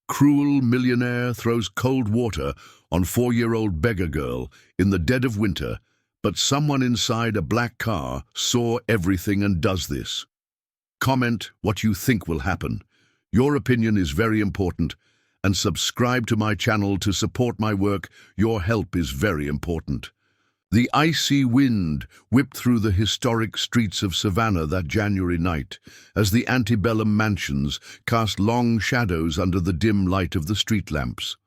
Cruel millionaire throws cold water on 4-year-old beggar girl in the dead of winter, but someone inside a black car saw everything and does this. Comment what you think will happen. Your opinion is very important, and subscribe to my channel to support my work. Your help is very important. The icy wind whipped through the historic streets of Savannah that January night, as the antebellum mansions cast long shadows under the dim light of the street lamps.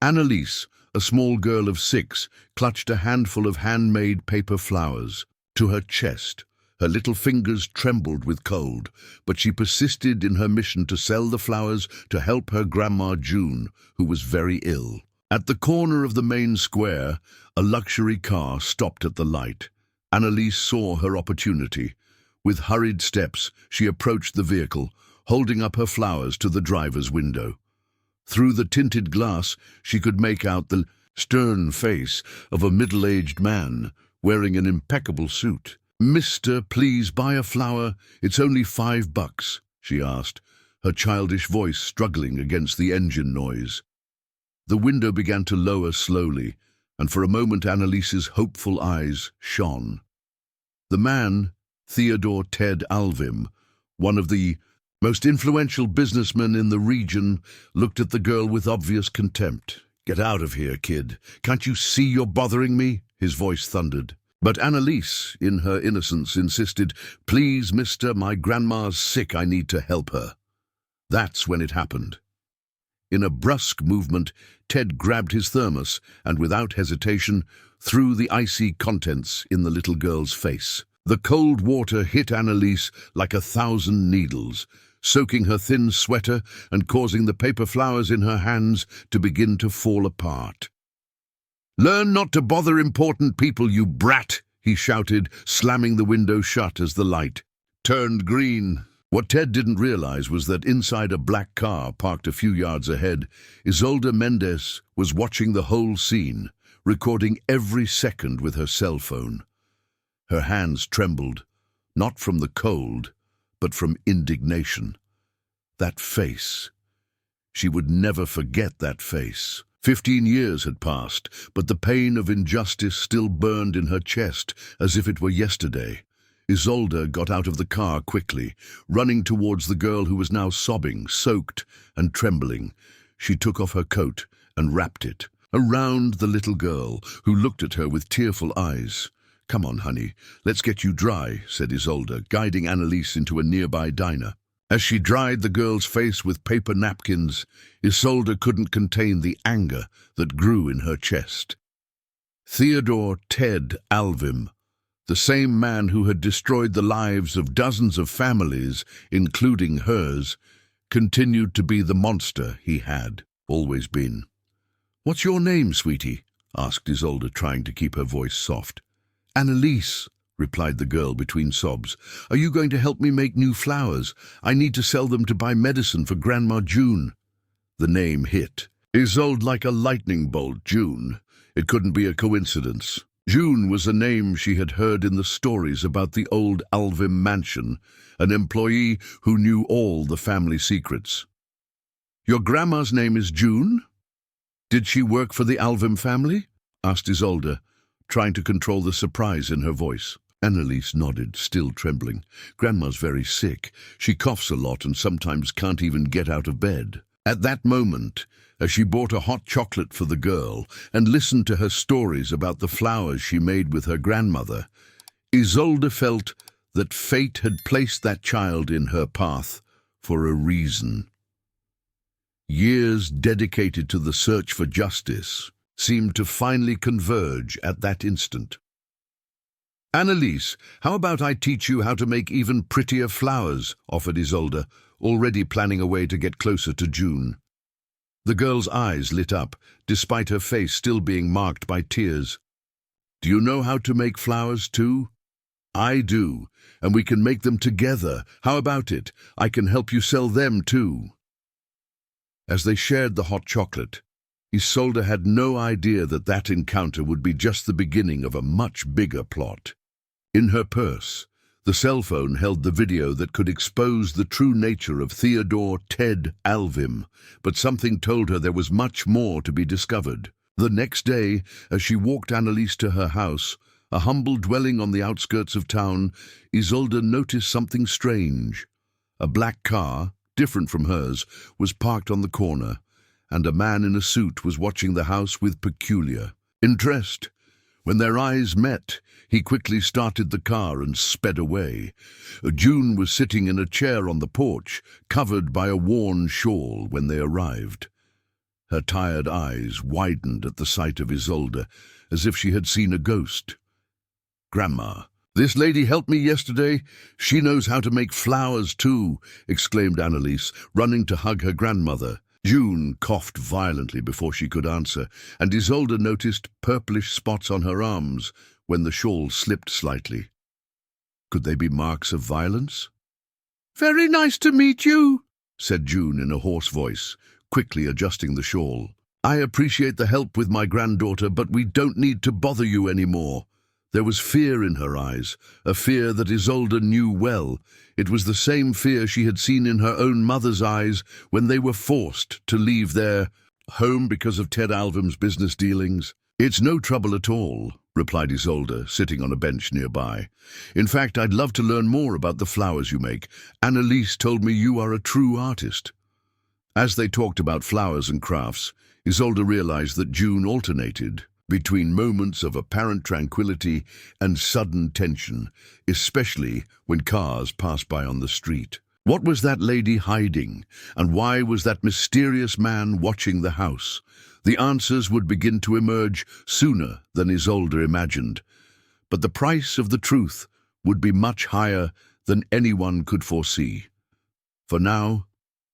Annalise, a small girl of 6, clutched a handful of handmade paper flowers to her chest. Her little fingers trembled with cold, but she persisted in her mission to sell the flowers to help her grandma June, who was very ill. At the corner of the main square, a luxury car stopped at the light. Annalise saw her opportunity. With hurried steps, she approached the vehicle, holding up her flowers to the driver's window. Through the tinted glass, she could make out the stern face of a middle-aged man, wearing an impeccable suit. "Mister, please buy a flower. It's only $5, she asked, her childish voice struggling against the engine noise. The window began to lower slowly, and for a moment Annalise's hopeful eyes shone. The man, Theodore Ted Alvim, one of the most influential businessmen in the region, looked at the girl with obvious contempt. "Get out of here, kid. Can't you see you're bothering me?" his voice thundered. But Annalise, in her innocence, insisted, "Please, mister, my grandma's sick. I need to help her." That's when it happened. In a brusque movement, Ted grabbed his thermos and, without hesitation, threw the icy contents in the little girl's face. The cold water hit Annalise like 1,000 needles, soaking her thin sweater and causing the paper flowers in her hands to begin to fall apart. "Learn not to bother important people, you brat!" he shouted, slamming the window shut as the light turned green. What Ted didn't realize was that inside a black car parked a few yards ahead, Isolda Mendez was watching the whole scene, recording every second with her cell phone. Her hands trembled, not from the cold, but from indignation. That face. She would never forget that face. 15 years had passed, but the pain of injustice still burned in her chest as if it were yesterday. Isolda got out of the car quickly, running towards the girl who was now sobbing, soaked and trembling. She took off her coat and wrapped it around the little girl, who looked at her with tearful eyes. "Come on, honey, let's get you dry," said Isolda, guiding Annalise into a nearby diner. As she dried the girl's face with paper napkins, Isolda couldn't contain the anger that grew in her chest. Theodore Ted Alvim, the same man who had destroyed the lives of dozens of families, including hers, continued to be the monster he had always been. "What's your name, sweetie?" asked Isolda, trying to keep her voice soft. "Annalise," replied the girl between sobs. "Are you going to help me make new flowers? I need to sell them to buy medicine for Grandma June." The name hit Isolde like a lightning bolt. June. It couldn't be a coincidence. June was a name she had heard in the stories about the old Alvim mansion, an employee who knew all the family secrets. "Your grandma's name is June? Did she work for the Alvim family?" asked Isolda, trying to control the surprise in her voice. Annalise nodded, still trembling. "Grandma's very sick. She coughs a lot and sometimes can't even get out of bed." At that moment, as she bought a hot chocolate for the girl and listened to her stories about the flowers she made with her grandmother, Isolda felt that fate had placed that child in her path for a reason. Years dedicated to the search for justice seemed to finally converge at that instant. "Annalise, how about I teach you how to make even prettier flowers?" offered Isolda, already planning a way to get closer to June. The girl's eyes lit up, despite her face still being marked by tears. "Do you know how to make flowers too?" "I do, and we can make them together. How about it? I can help you sell them too." As they shared the hot chocolate, Isolda had no idea that that encounter would be just the beginning of a much bigger plot. In her purse, The cell phone held the video that could expose the true nature of Theodore Ted Alvim, but something told her there was much more to be discovered. The next day, as she walked Annalise to her house, a humble dwelling on the outskirts of town, Isolde noticed something strange. A black car, different from hers, was parked on the corner, and a man in a suit was watching the house with peculiar interest. When their eyes met, he quickly started the car and sped away. June was sitting in a chair on the porch, covered by a worn shawl when they arrived. Her tired eyes widened at the sight of Isolde, as if she had seen a ghost. "Grandma, this lady helped me yesterday. She knows how to make flowers too," exclaimed Annalise, running to hug her grandmother. June coughed violently before she could answer, and Isolde noticed purplish spots on her arms when the shawl slipped slightly. Could they be marks of violence? "Very nice to meet you," said June in a hoarse voice, quickly adjusting the shawl. "I appreciate the help with my granddaughter, but we don't need to bother you anymore." There was fear in her eyes, a fear that Isolde knew well. It was the same fear she had seen in her own mother's eyes when they were forced to leave their home because of Ted Alvim's business dealings. "It's no trouble at all," replied Isolde, sitting on a bench nearby. "In fact, I'd love to learn more about the flowers you make. Annalise told me you are a true artist." As they talked about flowers and crafts, Isolde realized that June alternated between moments of apparent tranquility and sudden tension, especially when cars passed by on the street. What was that lady hiding, and why was that mysterious man watching the house? The answers would begin to emerge sooner than Isolde imagined, but the price of the truth would be much higher than anyone could foresee. For now,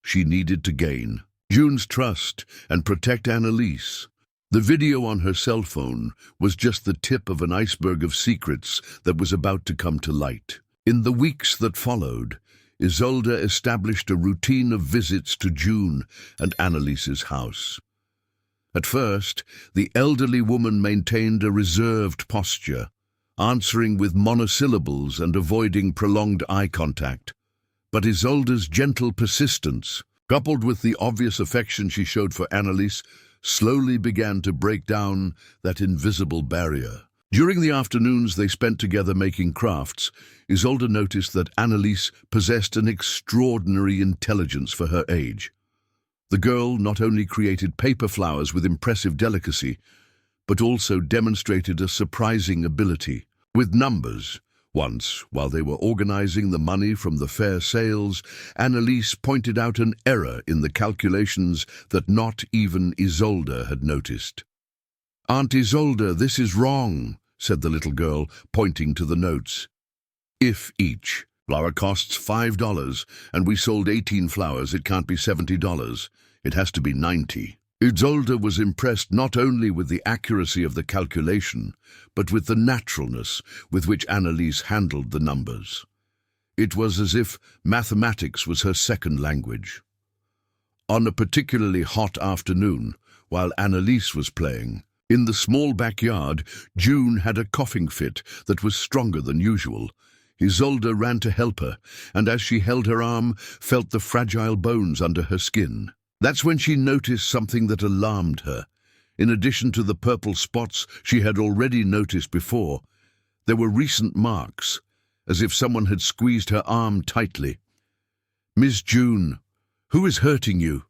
she needed to gain June's trust and protect Annalise. The video on her cell phone was just the tip of an iceberg of secrets that was about to come to light. In the weeks that followed, Isolde established a routine of visits to June and Annalise's house. At first, the elderly woman maintained a reserved posture, answering with monosyllables and avoiding prolonged eye contact. But Isolde's gentle persistence, coupled with the obvious affection she showed for Annalise, slowly began to break down that invisible barrier. During the afternoons they spent together making crafts, Isolde noticed that Annalise possessed an extraordinary intelligence for her age. The girl not only created paper flowers with impressive delicacy, but also demonstrated a surprising ability with numbers. Once, while they were organizing the money from the fair sales, Annalise pointed out an error in the calculations that not even Isolde had noticed. "Aunt Isolde, this is wrong," said the little girl, pointing to the notes. "If each flower costs $5 and we sold 18 flowers, it can't be $70. It has to be 90. Isolde was impressed not only with the accuracy of the calculation, but with the naturalness with which Annalise handled the numbers. It was as if mathematics was her second language. On a particularly hot afternoon, while Annalise was playing, in the small backyard, June had a coughing fit that was stronger than usual. Isolde ran to help her, and as she held her arm, felt the fragile bones under her skin. That's when she noticed something that alarmed her. In addition to the purple spots she had already noticed before, there were recent marks, as if someone had squeezed her arm tightly. "Miss June, who is hurting you?"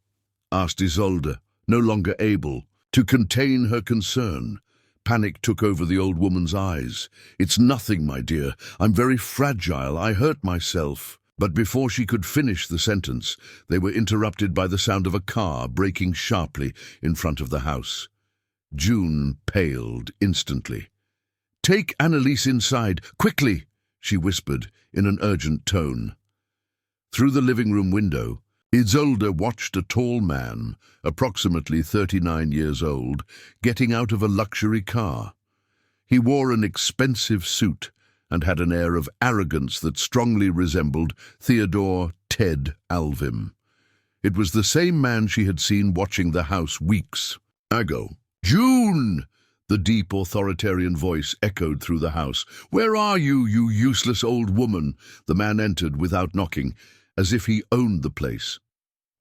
asked Isolde, no longer able to contain her concern. Panic took over the old woman's eyes. "It's nothing, my dear. I'm very fragile. I hurt myself." But before she could finish the sentence, they were interrupted by the sound of a car braking sharply in front of the house. June paled instantly. "Take Annalise inside, quickly," she whispered in an urgent tone. Through the living room window, Isolde watched a tall man, approximately 39 years old, getting out of a luxury car. He wore an expensive suit and had an air of arrogance that strongly resembled Theodore Ted Alvim. It was the same man she had seen watching the house weeks ago. "June!" The deep authoritarian voice echoed through the house. "Where are you, you useless old woman?" The man entered without knocking, as if he owned the place.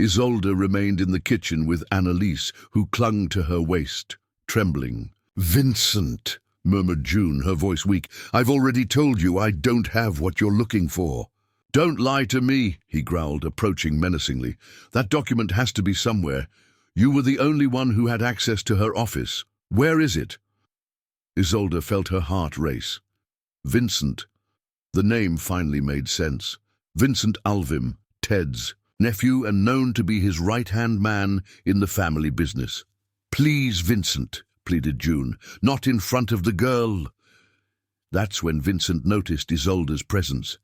Isolde remained in the kitchen with Annalise, who clung to her waist, trembling. "Vincent," murmured June, her voice weak, "I've already told you I don't have what you're looking for." "Don't lie to me," he growled, approaching menacingly. "That document has to be somewhere. You were the only one who had access to her office. Where is it?" Isolde felt her heart race. Vincent. The name finally made sense. Vincent Alvim, Ted's nephew and known to be his right-hand man in the family business. "Please, Vincent," pleaded June, "not in front of the girl." That's when Vincent noticed Isolde's presence.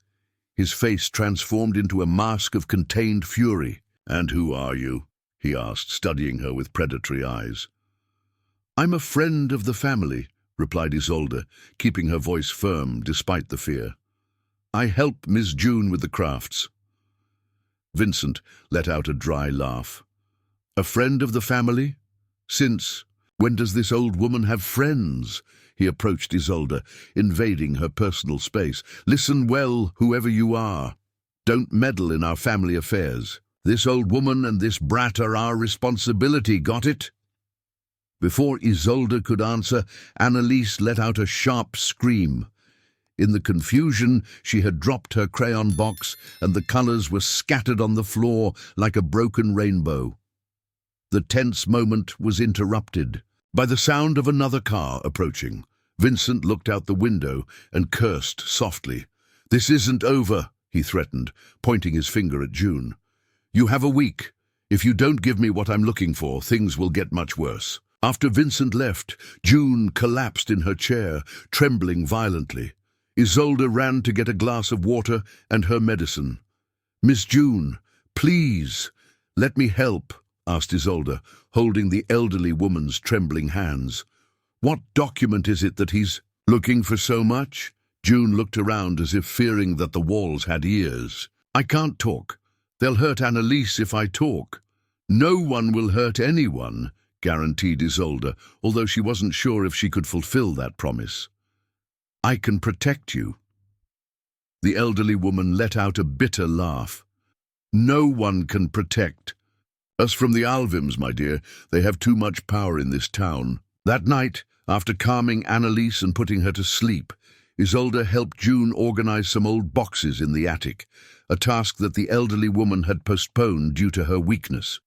His face transformed into a mask of contained fury. "And who are you?" he asked, studying her with predatory eyes. "I'm a friend of the family," replied Isolde, keeping her voice firm despite the fear. "I help Miss June with the crafts." Vincent let out a dry laugh. "A friend of the family? Since when does this old woman have friends?" He approached Isolde, invading her personal space. "Listen well, whoever you are. Don't meddle in our family affairs. This old woman and this brat are our responsibility, got it?" Before Isolde could answer, Annalise let out a sharp scream. In the confusion, she had dropped her crayon box, and the colors were scattered on the floor like a broken rainbow. The tense moment was interrupted by the sound of another car approaching. Vincent looked out the window and cursed softly. "This isn't over," he threatened, pointing his finger at June. "You have a week. If you don't give me what I'm looking for, things will get much worse." After Vincent left, June collapsed in her chair, trembling violently. Isolde ran to get a glass of water and her medicine. "Miss June, please, let me help," asked Isolde, holding the elderly woman's trembling hands. "What document is it that he's looking for so much?" June looked around as if fearing that the walls had ears. "I can't talk. They'll hurt Annalise if I talk." "No one will hurt anyone," guaranteed Isolde, although she wasn't sure if she could fulfill that promise. "I can protect you." The elderly woman let out a bitter laugh. "No one can protect us from the Alvims, my dear. They have too much power in this town." That night, after calming Annalise and putting her to sleep, Isolde helped June organize some old boxes in the attic, a task that the elderly woman had postponed due to her weakness.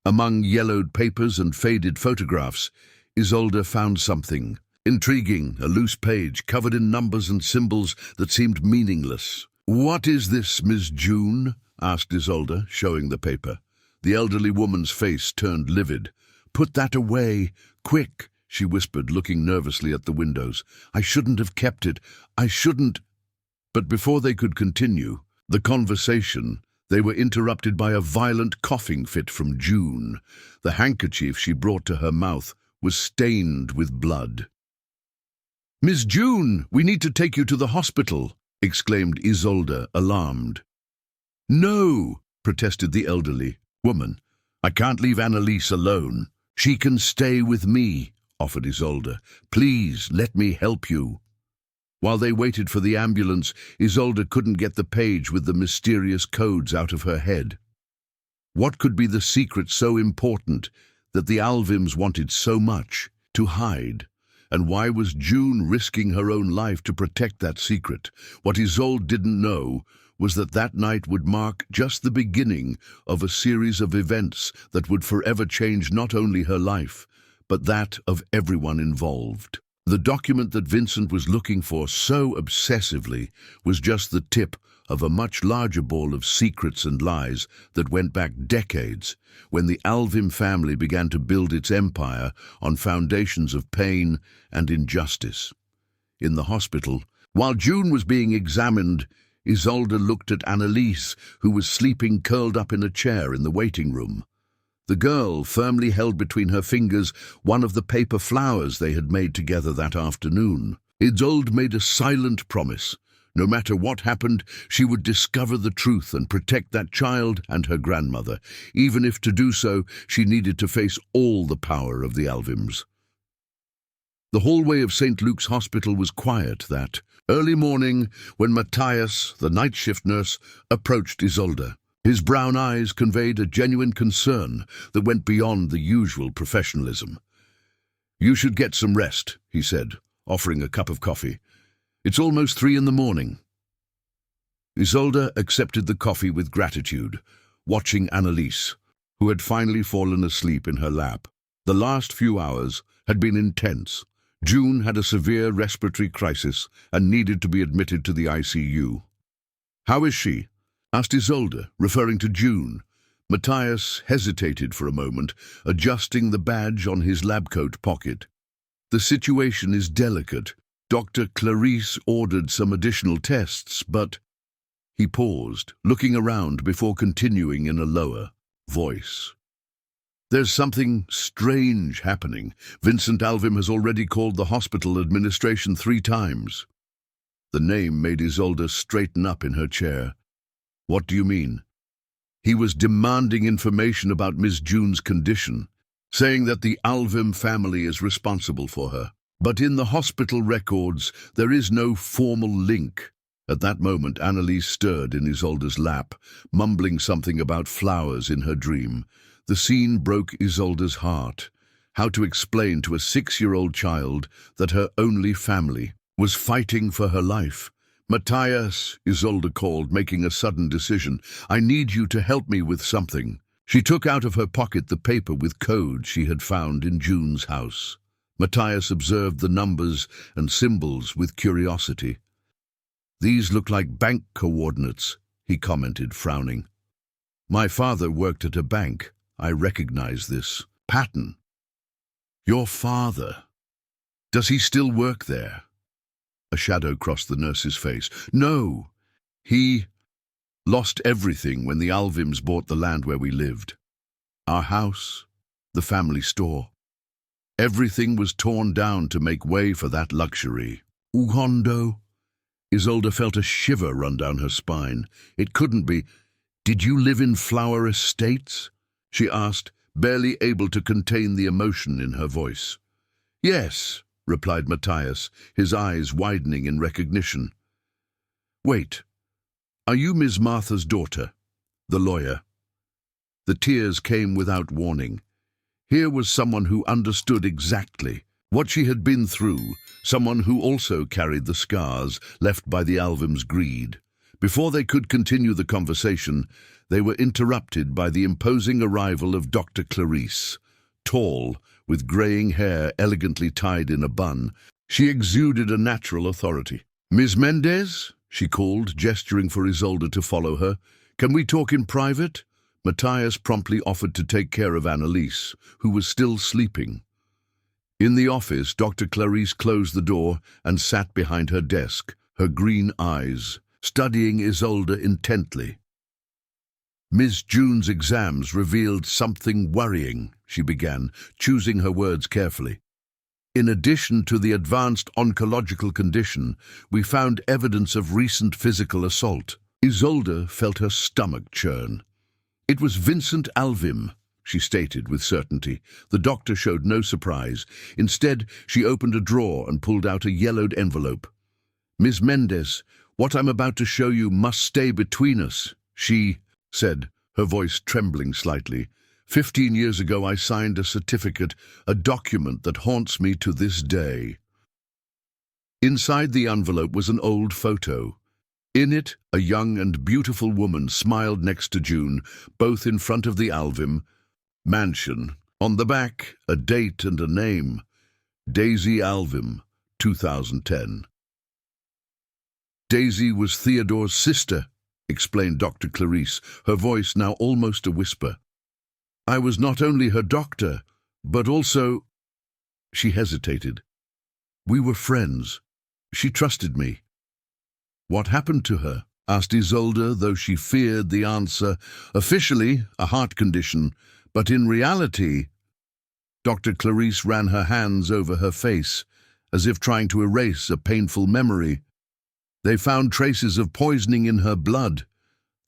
Among yellowed papers and faded photographs, Isolde found something intriguing, a loose page covered in numbers and symbols that seemed meaningless. "What is this, Miss June?" asked Isolde, showing the paper. The elderly woman's face turned livid. "Put that away, quick," she whispered, looking nervously at the windows. "I shouldn't have kept it. I shouldn't—" But before they could continue the conversation, they were interrupted by a violent coughing fit from June. The handkerchief she brought to her mouth was stained with blood. "Miss June, we need to take you to the hospital," exclaimed Isolde, alarmed. "No," protested the elderly woman. "I can't leave Annalise alone." "She can stay with me," offered Isolde. "Please, let me help you." While they waited for the ambulance, Isolde couldn't get the page with the mysterious codes out of her head. What could be the secret so important that the Alvims wanted so much to hide? And why was June risking her own life to protect that secret? What Isolde didn't know was that that night would mark just the beginning of a series of events that would forever change not only her life, but that of everyone involved. The document that Vincent was looking for so obsessively was just the tip of a much larger ball of secrets and lies that went back decades, when the Alvim family began to build its empire on foundations of pain and injustice. In the hospital, while June was being examined, Isolde looked at Annalise, who was sleeping curled up in a chair in the waiting room. The girl firmly held between her fingers one of the paper flowers they had made together that afternoon. Isolde made a silent promise. No matter what happened, she would discover the truth and protect that child and her grandmother, even if to do so she needed to face all the power of the Alvims. The hallway of St. Luke's Hospital was quiet that early morning when Matthias, the night shift nurse, approached Isolde. His brown eyes conveyed a genuine concern that went beyond the usual professionalism. "You should get some rest," he said, offering a cup of coffee. "It's almost 3 in the morning." Isolde accepted the coffee with gratitude, watching Anneliese, who had finally fallen asleep in her lap. The last few hours had been intense. June had a severe respiratory crisis and needed to be admitted to the ICU. "How is she?" asked Isolde, referring to June. Matthias hesitated for a moment, adjusting the badge on his lab coat pocket. "The situation is delicate. Dr. Clarice ordered some additional tests, but—" He paused, looking around before continuing in a lower voice. "There's something strange happening. Vincent Alvim has already called the hospital administration 3 times. The name made Isolde straighten up in her chair. "What do you mean?" "He was demanding information about Miss June's condition, saying that the Alvim family is responsible for her. But in the hospital records, there is no formal link." At that moment, Anneliese stirred in Isolde's lap, mumbling something about flowers in her dream. The scene broke Isolde's heart. How to explain to a 6-year-old child that her only family was fighting for her life? "Matthias," Isolde called, making a sudden decision. "I need you to help me with something." She took out of her pocket the paper with code she had found in June's house. Matthias observed the numbers and symbols with curiosity. "These look like bank coordinates," he commented, frowning. "My father worked at a bank. I recognize this pattern." "Your father? Does he still work there?" A shadow crossed the nurse's face. "No, he lost everything when the Alvims bought the land where we lived. Our house, the family store. Everything was torn down to make way for that luxury." "Uhondo?" Isolde felt a shiver run down her spine. It couldn't be. "Did you live in Flower Estates?" she asked, barely able to contain the emotion in her voice. "Yes," replied Matthias, his eyes widening in recognition. "Wait, are you Miss Martha's daughter?" The lawyer. The tears came without warning. Here was someone who understood exactly what she had been through, someone who also carried the scars left by the Alvim's greed. Before they could continue the conversation, they were interrupted by the imposing arrival of Dr. Clarice. Tall, with greying hair elegantly tied in a bun, she exuded a natural authority. "Ms. Mendez?" she called, gesturing for Isolde to follow her. "Can we talk in private?" Matthias promptly offered to take care of Anneliese, who was still sleeping. In the office, Dr. Clarice closed the door and sat behind her desk, her green eyes studying Isolde intently. "Miss June's exams revealed something worrying," she began, choosing her words carefully. "In addition to the advanced oncological condition, we found evidence of recent physical assault." Isolde felt her stomach churn. "It was Vincent Alvim," she stated with certainty. The doctor showed no surprise. Instead, she opened a drawer and pulled out a yellowed envelope. "Miss Mendez, what I'm about to show you must stay between us," she said, her voice trembling slightly. 15 years ago I signed a certificate, a document that haunts me to this day." Inside the envelope was an old photo. In it, a young and beautiful woman smiled next to June, both in front of the Alvim mansion. On the back, a date and a name. Daisy Alvim, 2010. "Daisy was Theodore's sister," explained Dr. Clarice, her voice now almost a whisper. "I was not only her doctor, but also—" She hesitated. "We were friends. She trusted me." "What happened to her?" asked Isolde, though she feared the answer. "Officially, a heart condition, but in reality—" Dr. Clarice ran her hands over her face, as if trying to erase a painful memory. "They found traces of poisoning in her blood.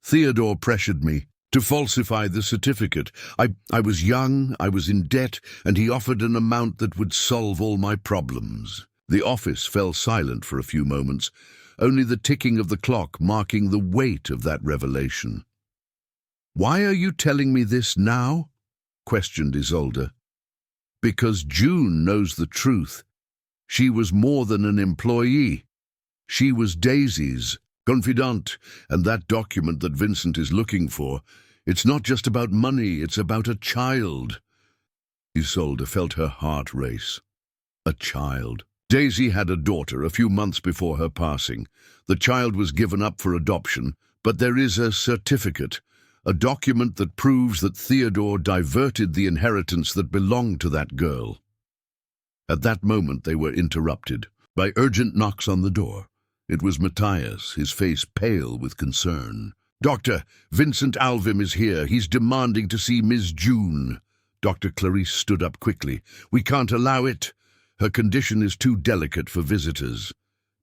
Theodore pressured me. To falsify the certificate. I was young, I was in debt, and he offered an amount that would solve all my problems. The office fell silent for a few moments, only the ticking of the clock marking the weight of that revelation. "Why are you telling me this now?" questioned Isolde. "Because June knows the truth. She was more than an employee. She was Daisy's confidant, and that document that Vincent is looking for, it's not just about money, it's about a child." Isolde felt her heart race. A child. Daisy had a daughter a few months before her passing. The child was given up for adoption, but there is a certificate, a document that proves that Theodore diverted the inheritance that belonged to that girl. At that moment they were interrupted by urgent knocks on the door. It was Matthias, his face pale with concern. "Doctor, Vincent Alvim is here. He's demanding to see Miss June." Dr. Clarice stood up quickly. "We can't allow it. Her condition is too delicate for visitors."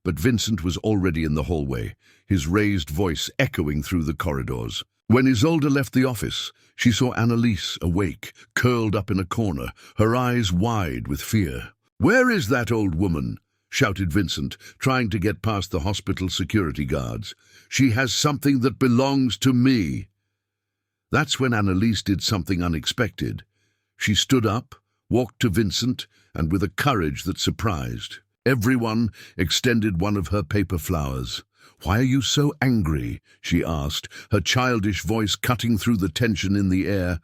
But Vincent was already in the hallway, his raised voice echoing through the corridors. When Isolde left the office, she saw Annalise awake, curled up in a corner, her eyes wide with fear. "Where is that old woman?" shouted Vincent, trying to get past the hospital security guards. "She has something that belongs to me." That's when Annalise did something unexpected. She stood up, walked to Vincent, and with a courage that surprised everyone, extended one of her paper flowers. "Why are you so angry?" she asked, her childish voice cutting through the tension in the air.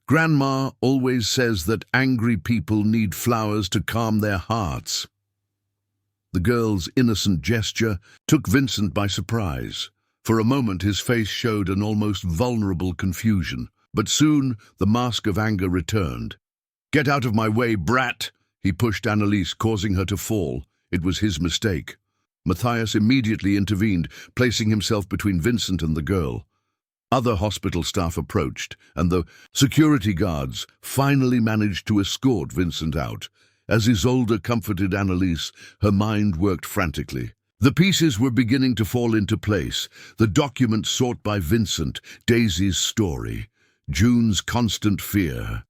"Grandma always says that angry people need flowers to calm their hearts." The girl's innocent gesture took Vincent by surprise. For a moment his face showed an almost vulnerable confusion, but soon the mask of anger returned. "Get out of my way, brat!" He pushed Annalise, causing her to fall. It was his mistake. Matthias immediately intervened, placing himself between Vincent and the girl. Other hospital staff approached, and the security guards finally managed to escort Vincent out. As Isolde comforted Annalise, her mind worked frantically. The pieces were beginning to fall into place. The document sought by Vincent, Daisy's story, June's constant fear.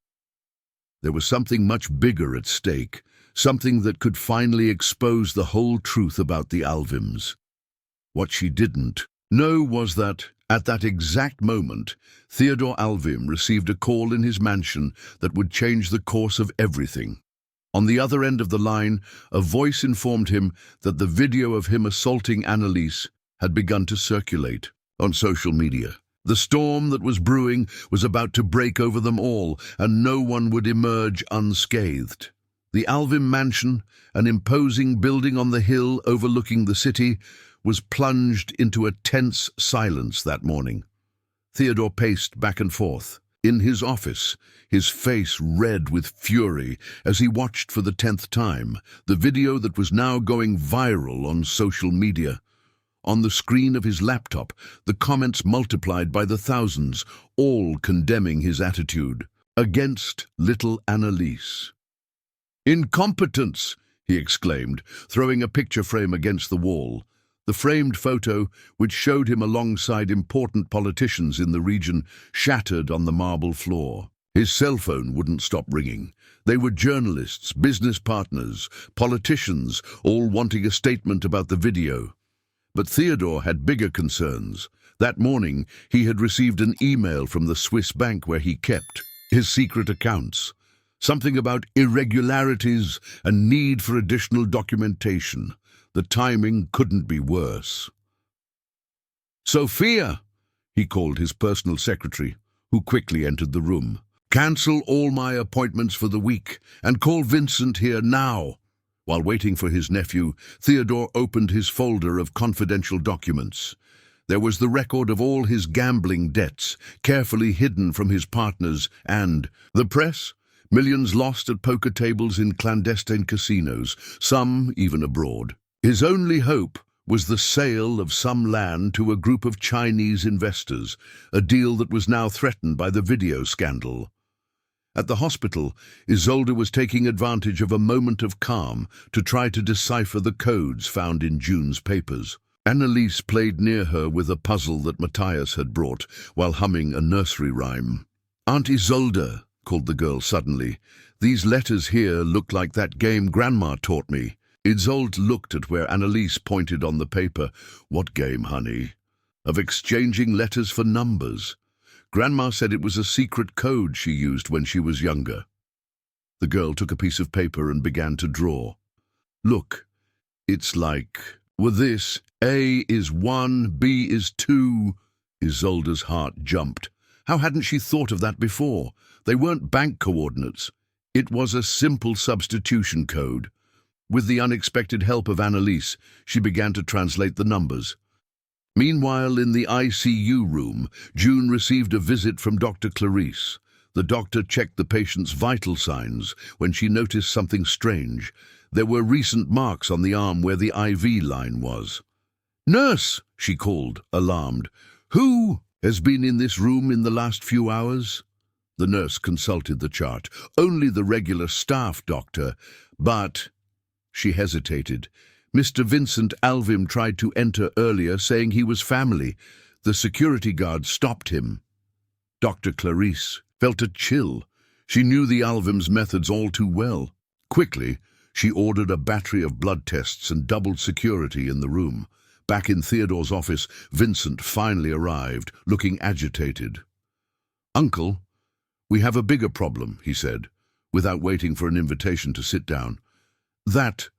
There was something much bigger at stake, something that could finally expose the whole truth about the Alvims. What she didn't know was that, at that exact moment, Theodore Alvim received a call in his mansion that would change the course of everything. On the other end of the line, a voice informed him that the video of him assaulting Annalise had begun to circulate on social media. The storm that was brewing was about to break over them all, and no one would emerge unscathed. The Alvim mansion, an imposing building on the hill overlooking the city, was plunged into a tense silence that morning. Theodore paced back and forth in his office, his face red with fury as he watched for the 10th time the video that was now going viral on social media. On the screen of his laptop, the comments multiplied by the thousands, all condemning his attitude against little Annalise. "Incompetence!" he exclaimed, throwing a picture frame against the wall. The framed photo, which showed him alongside important politicians in the region, shattered on the marble floor. His cell phone wouldn't stop ringing. They were journalists, business partners, politicians, all wanting a statement about the video. But Theodore had bigger concerns. That morning, he had received an email from the Swiss bank where he kept his secret accounts. Something about irregularities and need for additional documentation. The timing couldn't be worse. "Sophia," he called his personal secretary, who quickly entered the room. "Cancel all my appointments for the week and call Vincent here now." While waiting for his nephew, Theodore opened his folder of confidential documents. There was the record of all his gambling debts, carefully hidden from his partners, and the press, millions lost at poker tables in clandestine casinos, some even abroad. His only hope was the sale of some land to a group of Chinese investors, a deal that was now threatened by the video scandal. At the hospital, Isolde was taking advantage of a moment of calm to try to decipher the codes found in June's papers. Annalise played near her with a puzzle that Matthias had brought, while humming a nursery rhyme. "Aunt Isolde," called the girl suddenly, "these letters here look like that game Grandma taught me." Isolde looked at where Annalise pointed on the paper. "What game, honey?" "Of exchanging letters for numbers. Grandma said it was a secret code she used when she was younger." The girl took a piece of paper and began to draw. "Look, it's like, with this, A is 1, B is 2. Isolde's heart jumped. How hadn't she thought of that before? They weren't bank coordinates. It was a simple substitution code. With the unexpected help of Annalise, she began to translate the numbers. Meanwhile, in the ICU room, June received a visit from Dr. Clarice. The doctor checked the patient's vital signs when she noticed something strange. There were recent marks on the arm where the IV line was. "Nurse!" she called, alarmed. "Who has been in this room in the last few hours?" The nurse consulted the chart. "Only the regular staff, doctor, but—" She hesitated. "Mr. Vincent Alvim tried to enter earlier, saying he was family. The security guard stopped him." Dr. Clarice felt a chill. She knew the Alvims' methods all too well. Quickly, she ordered a battery of blood tests and doubled security in the room. Back in Theodore's office, Vincent finally arrived, looking agitated. "Uncle, we have a bigger problem," he said, without waiting for an invitation to sit down. "That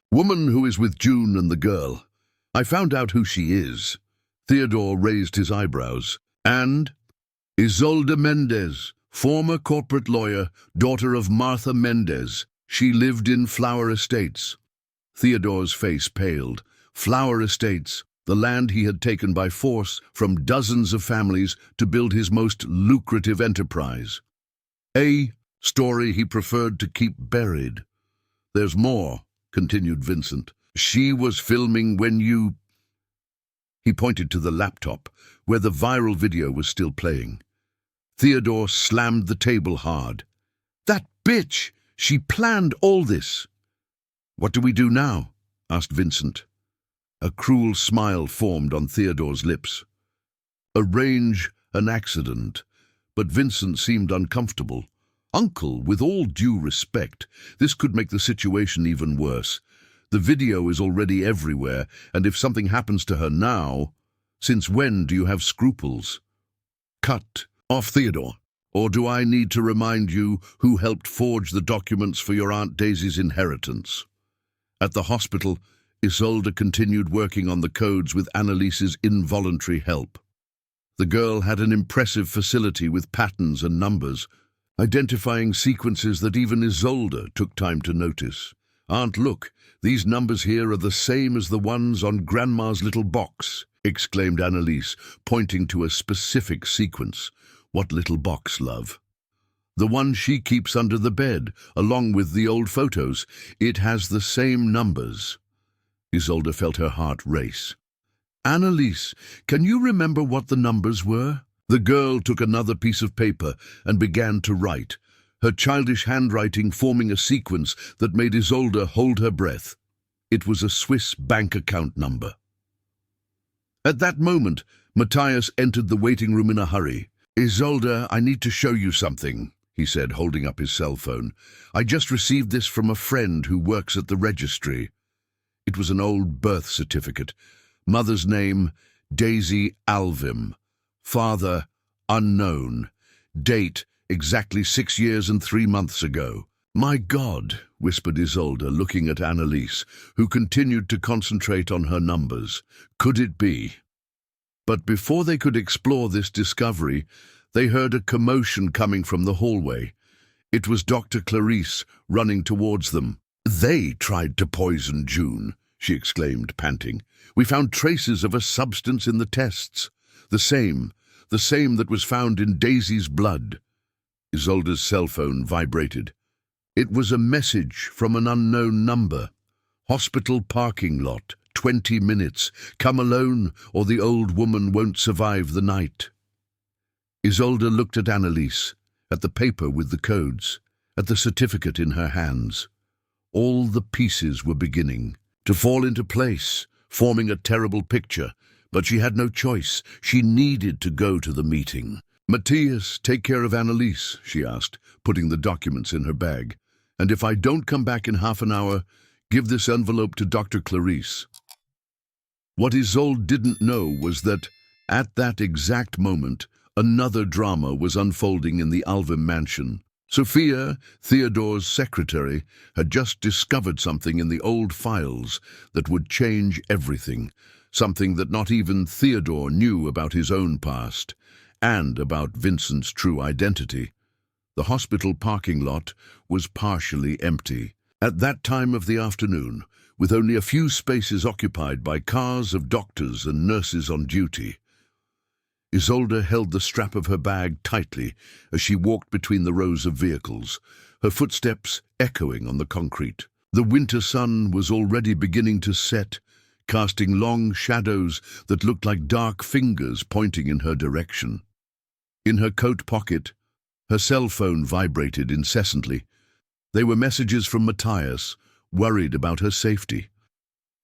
woman who is with June and the girl. I found out who she is." Theodore raised his eyebrows. "And?" "Isolde Mendez, former corporate lawyer, daughter of Martha Mendez. She lived in Flower Estates." Theodore's face paled. Flower Estates, the land he had taken by force from dozens of families to build his most lucrative enterprise. A story he preferred to keep buried. "There's more," continued Vincent. "She was filming when you—" He pointed to the laptop, where the viral video was still playing. Theodore slammed the table hard. "That bitch! She planned all this!" "What do we do now?" asked Vincent. A cruel smile formed on Theodore's lips. "Arrange an accident." But Vincent seemed uncomfortable. "Uncle, with all due respect, this could make the situation even worse. The video is already everywhere, and if something happens to her now, since when do you have scruples?" "Cut off, Theodore. Or do I need to remind you who helped forge the documents for your Aunt Daisy's inheritance?" At the hospital, Isolde continued working on the codes with Annalise's involuntary help. The girl had an impressive facility with patterns and numbers, identifying sequences that even Isolde took time to notice. "Aunt, look, these numbers here are the same as the ones on Grandma's little box," exclaimed Annalise, pointing to a specific sequence. "What little box, love?" "The one she keeps under the bed, along with the old photos. It has the same numbers." Isolde felt her heart race. "Annalise, can you remember what the numbers were?" The girl took another piece of paper and began to write, her childish handwriting forming a sequence that made Isolde hold her breath. It was a Swiss bank account number. At that moment, Matthias entered the waiting room in a hurry. "Isolde, I need to show you something," he said, holding up his cell phone. "I just received this from a friend who works at the registry." It was an old birth certificate. Mother's name, Daisy Alvim. Father, unknown. Date, exactly 6 years and 3 months ago. "My God," whispered Isolde, looking at Annalise, who continued to concentrate on her numbers. "Could it be?" But before they could explore this discovery, they heard a commotion coming from the hallway. It was Dr. Clarice running towards them. "They tried to poison June," she exclaimed, panting. "We found traces of a substance in the tests. The same that was found in Daisy's blood." Isolde's cell phone vibrated. It was a message from an unknown number. "Hospital parking lot, 20 minutes. Come alone, or the old woman won't survive the night." Isolde looked at Annalise, at the paper with the codes, at the certificate in her hands. All the pieces were beginning to fall into place. forming a terrible picture, but she had no choice. She needed to go to the meeting. "Matthias, take care of Annalise," she asked, putting the documents in her bag. "And if I don't come back in half an hour, give this envelope to Dr. Clarice." What Isolde didn't know was that, at that exact moment, another drama was unfolding in the Alvim mansion. Sophia, Theodore's secretary, had just discovered something in the old files that would change everything, something that not even Theodore knew about his own past, and about Vincent's true identity. The hospital parking lot was partially empty. At that time of the afternoon, with only a few spaces occupied by cars of doctors and nurses on duty, Isolde held the strap of her bag tightly as she walked between the rows of vehicles, her footsteps echoing on the concrete. The winter sun was already beginning to set, casting long shadows that looked like dark fingers pointing in her direction. In her coat pocket, her cell phone vibrated incessantly. They were messages from Matthias, worried about her safety.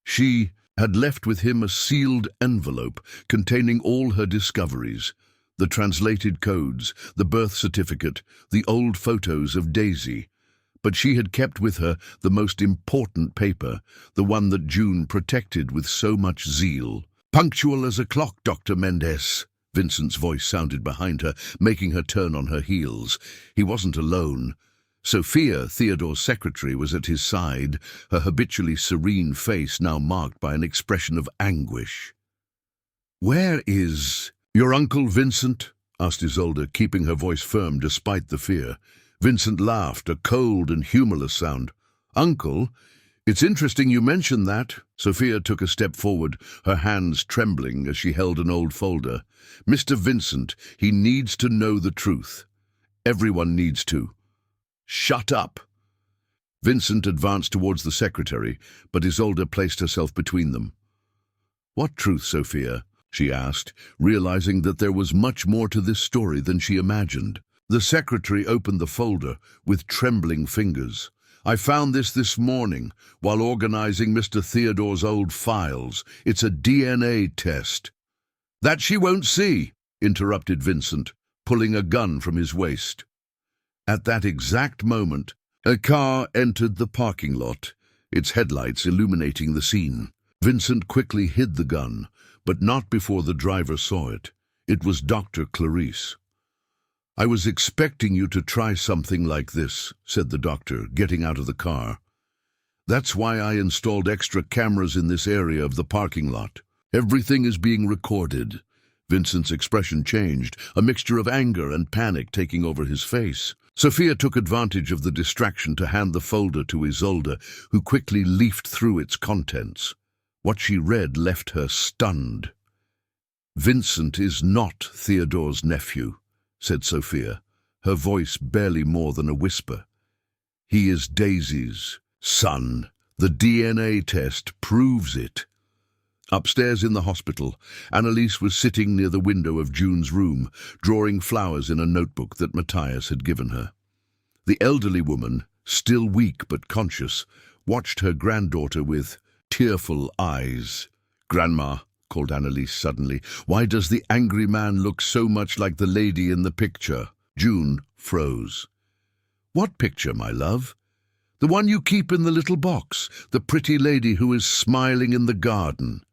She had left with him a sealed envelope containing all her discoveries, the translated codes, the birth certificate, the old photos of Daisy. But she had kept with her the most important paper, the one that June protected with so much zeal. "Punctual as a clock, Dr. Mendes," Vincent's voice sounded behind her, making her turn on her heels. He wasn't alone. Sophia, Theodore's secretary, was at his side, her habitually serene face now marked by an expression of anguish. "Where is your Uncle Vincent?" asked Isolde, keeping her voice firm despite the fear. Vincent laughed, a cold and humorless sound. "Uncle? It's interesting you mention that." Sophia took a step forward, her hands trembling as she held an old folder. "Mr. Vincent, he needs to know the truth. Everyone needs to." "Shut up!" Vincent advanced towards the secretary, but Isolde placed herself between them. "What truth, Sophia?" she asked, realizing that there was much more to this story than she imagined. The secretary opened the folder with trembling fingers. "I found this morning while organizing Mr. Theodore's old files. It's a DNA test." "That she won't see," interrupted Vincent, pulling a gun from his waist. At that exact moment, a car entered the parking lot, its headlights illuminating the scene. Vincent quickly hid the gun, but not before the driver saw it. It was Dr. Clarice. "I was expecting you to try something like this," said the doctor, getting out of the car. "That's why I installed extra cameras in this area of the parking lot. Everything is being recorded." Vincent's expression changed, a mixture of anger and panic taking over his face. Sophia took advantage of the distraction to hand the folder to Isolde, who quickly leafed through its contents. What she read left her stunned. "Vincent is not Theodore's nephew," said Sophia, her voice barely more than a whisper. "He is Daisy's son. The DNA test proves it." Upstairs in the hospital, Annalise was sitting near the window of June's room, drawing flowers in a notebook that Matthias had given her. The elderly woman, still weak but conscious, watched her granddaughter with tearful eyes. "Grandma," called Annalise suddenly, "why does the angry man look so much like the lady in the picture?" June froze. "What picture, my love?" "The one you keep in the little box, the pretty lady who is smiling in the garden."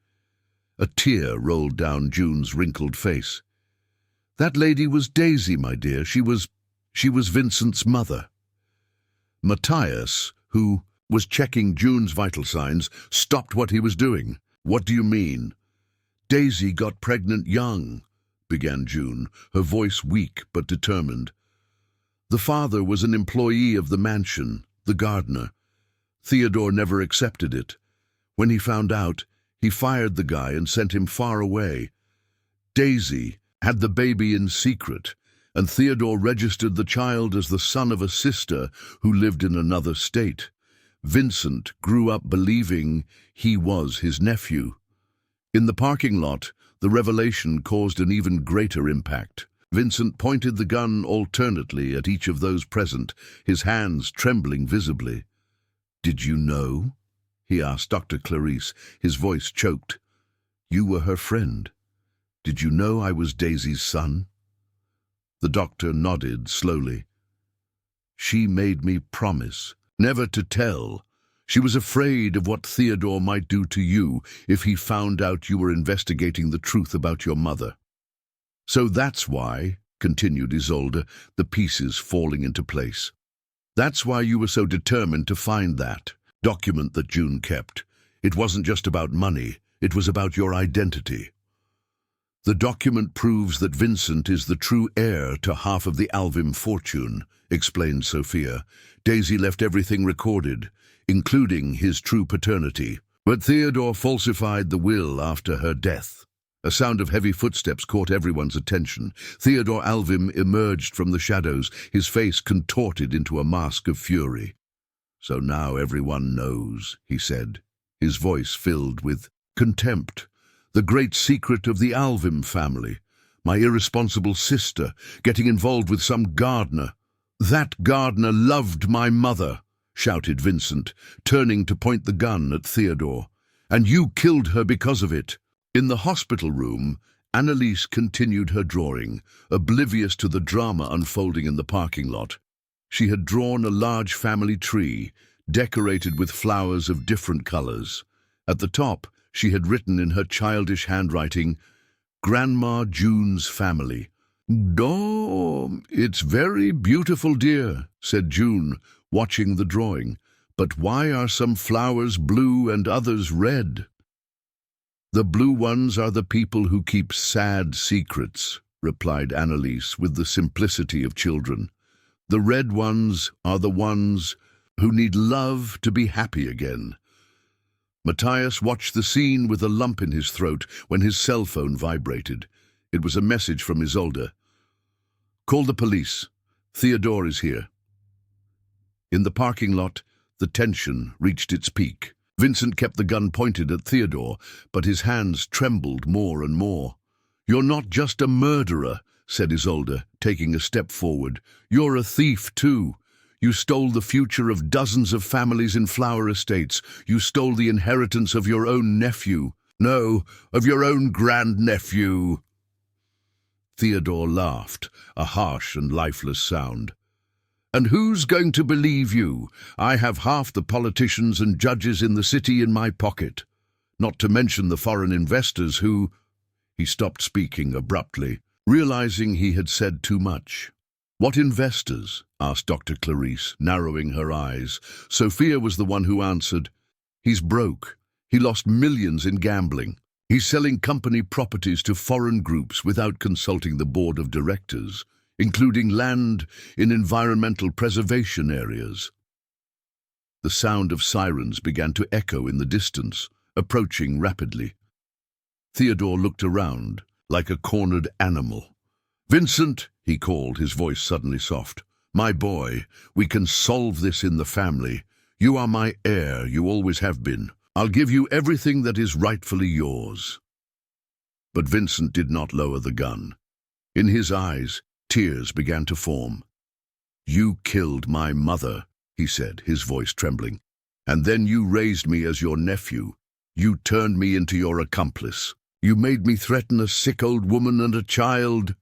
A tear rolled down June's wrinkled face. "That lady was Daisy, my dear. She was Vincent's mother." Matthias, who was checking June's vital signs, stopped what he was doing. "What do you mean?" "Daisy got pregnant young," began June, her voice weak but determined. "The father was an employee of the mansion, the gardener. Theodore never accepted it. When he found out, he fired the guy and sent him far away. Daisy had the baby in secret, and Theodore registered the child as the son of a sister who lived in another state. Vincent grew up believing he was his nephew." In the parking lot, the revelation caused an even greater impact. Vincent pointed the gun alternately at each of those present, his hands trembling visibly. "Did you know?" he asked Dr. Clarice, his voice choked. "You were her friend. Did you know I was Daisy's son?" The doctor nodded slowly. "She made me promise never to tell. She was afraid of what Theodore might do to you if he found out you were investigating the truth about your mother. So that's why," continued Isolde, the pieces falling into place. "That's why you were so determined to find that document that June kept. It wasn't just about money, it was about your identity. The document proves that Vincent is the true heir to half of the Alvim fortune," explained Sophia. "Daisy left everything recorded, including his true paternity. But Theodore falsified the will after her death." A sound of heavy footsteps caught everyone's attention. Theodore Alvim emerged from the shadows, his face contorted into a mask of fury. "So now everyone knows," he said, his voice filled with contempt. "The great secret of the Alvim family. My irresponsible sister getting involved with some gardener. That gardener loved my mother," shouted Vincent, turning to point the gun at Theodore. "And you killed her because of it." In the hospital room, Annalise continued her drawing, oblivious to the drama unfolding in the parking lot. She had drawn a large family tree, decorated with flowers of different colors. At the top, she had written in her childish handwriting, "Grandma June's family." "Oh, it's very beautiful, dear," said June, watching the drawing. "But why are some flowers blue and others red?" "The blue ones are the people who keep sad secrets," replied Annalise with the simplicity of children. "The red ones are the ones who need love to be happy again." Matthias watched the scene with a lump in his throat when his cell phone vibrated. It was a message from Isolde. "Call the police. Theodore is here." In the parking lot, the tension reached its peak. Vincent kept the gun pointed at Theodore, but his hands trembled more and more. "You're not just a murderer," said Isolde, taking a step forward. "You're a thief, too. You stole the future of dozens of families in flower estates. You stole the inheritance of your own nephew. No, of your own grandnephew." Theodore laughed, a harsh and lifeless sound. "And who's going to believe you? I have half the politicians and judges in the city in my pocket. Not to mention the foreign investors who—" He stopped speaking abruptly, realizing he had said too much. "What investors?" asked Dr. Clarice, narrowing her eyes. Sophia was the one who answered. "He's broke. He lost millions in gambling. He's selling company properties to foreign groups without consulting the board of directors, including land in environmental preservation areas." The sound of sirens began to echo in the distance, approaching rapidly. Theodore looked around, like a cornered animal. "Vincent," he called, his voice suddenly soft. "My boy, we can solve this in the family. You are my heir, you always have been. I'll give you everything that is rightfully yours." But Vincent did not lower the gun. In his eyes, tears began to form. "You killed my mother," he said, his voice trembling. "And then you raised me as your nephew. You turned me into your accomplice. You made me threaten a sick old woman and a child."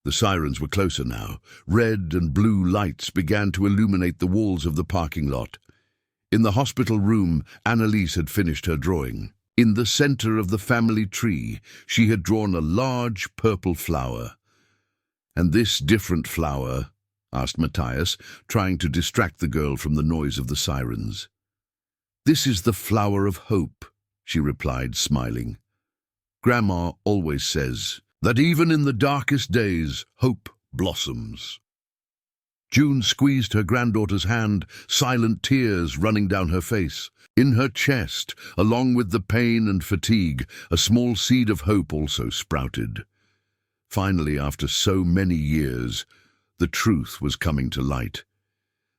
The sirens were closer now. Red and blue lights began to illuminate the walls of the parking lot. In the hospital room, Annalise had finished her drawing. In the center of the family tree, she had drawn a large purple flower. "And this different flower?" asked Matthias, trying to distract the girl from the noise of the sirens. "This is the flower of hope," she replied, smiling. "Grandma always says that even in the darkest days, hope blossoms." June squeezed her granddaughter's hand, silent tears running down her face. In her chest, along with the pain and fatigue, a small seed of hope also sprouted. Finally, after so many years, the truth was coming to light.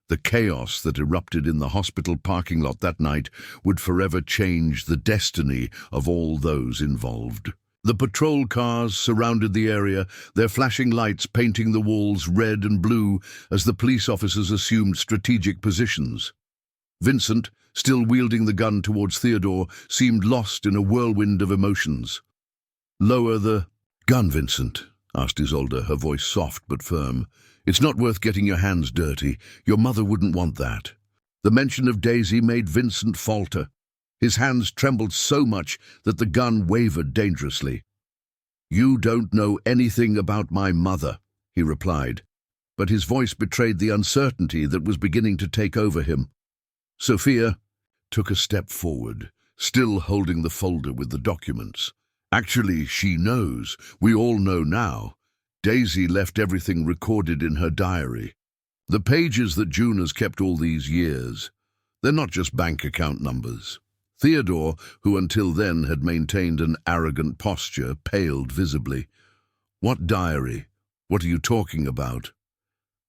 The chaos that erupted in the hospital parking lot that night would forever change the destiny of all those involved. The patrol cars surrounded the area, their flashing lights painting the walls red and blue as the police officers assumed strategic positions. Vincent, still wielding the gun towards Theodore, seemed lost in a whirlwind of emotions. "Lower the gun, Vincent," asked Isolde, her voice soft but firm. "It's not worth getting your hands dirty. Your mother wouldn't want that." The mention of Daisy made Vincent falter. His hands trembled so much that the gun wavered dangerously. "You don't know anything about my mother," he replied, but his voice betrayed the uncertainty that was beginning to take over him. Sophia took a step forward, still holding the folder with the documents. "Actually, she knows. We all know now. Daisy left everything recorded in her diary. The pages that June has kept all these years, they're not just bank account numbers." Theodore, who until then had maintained an arrogant posture, paled visibly. "What diary? What are you talking about?"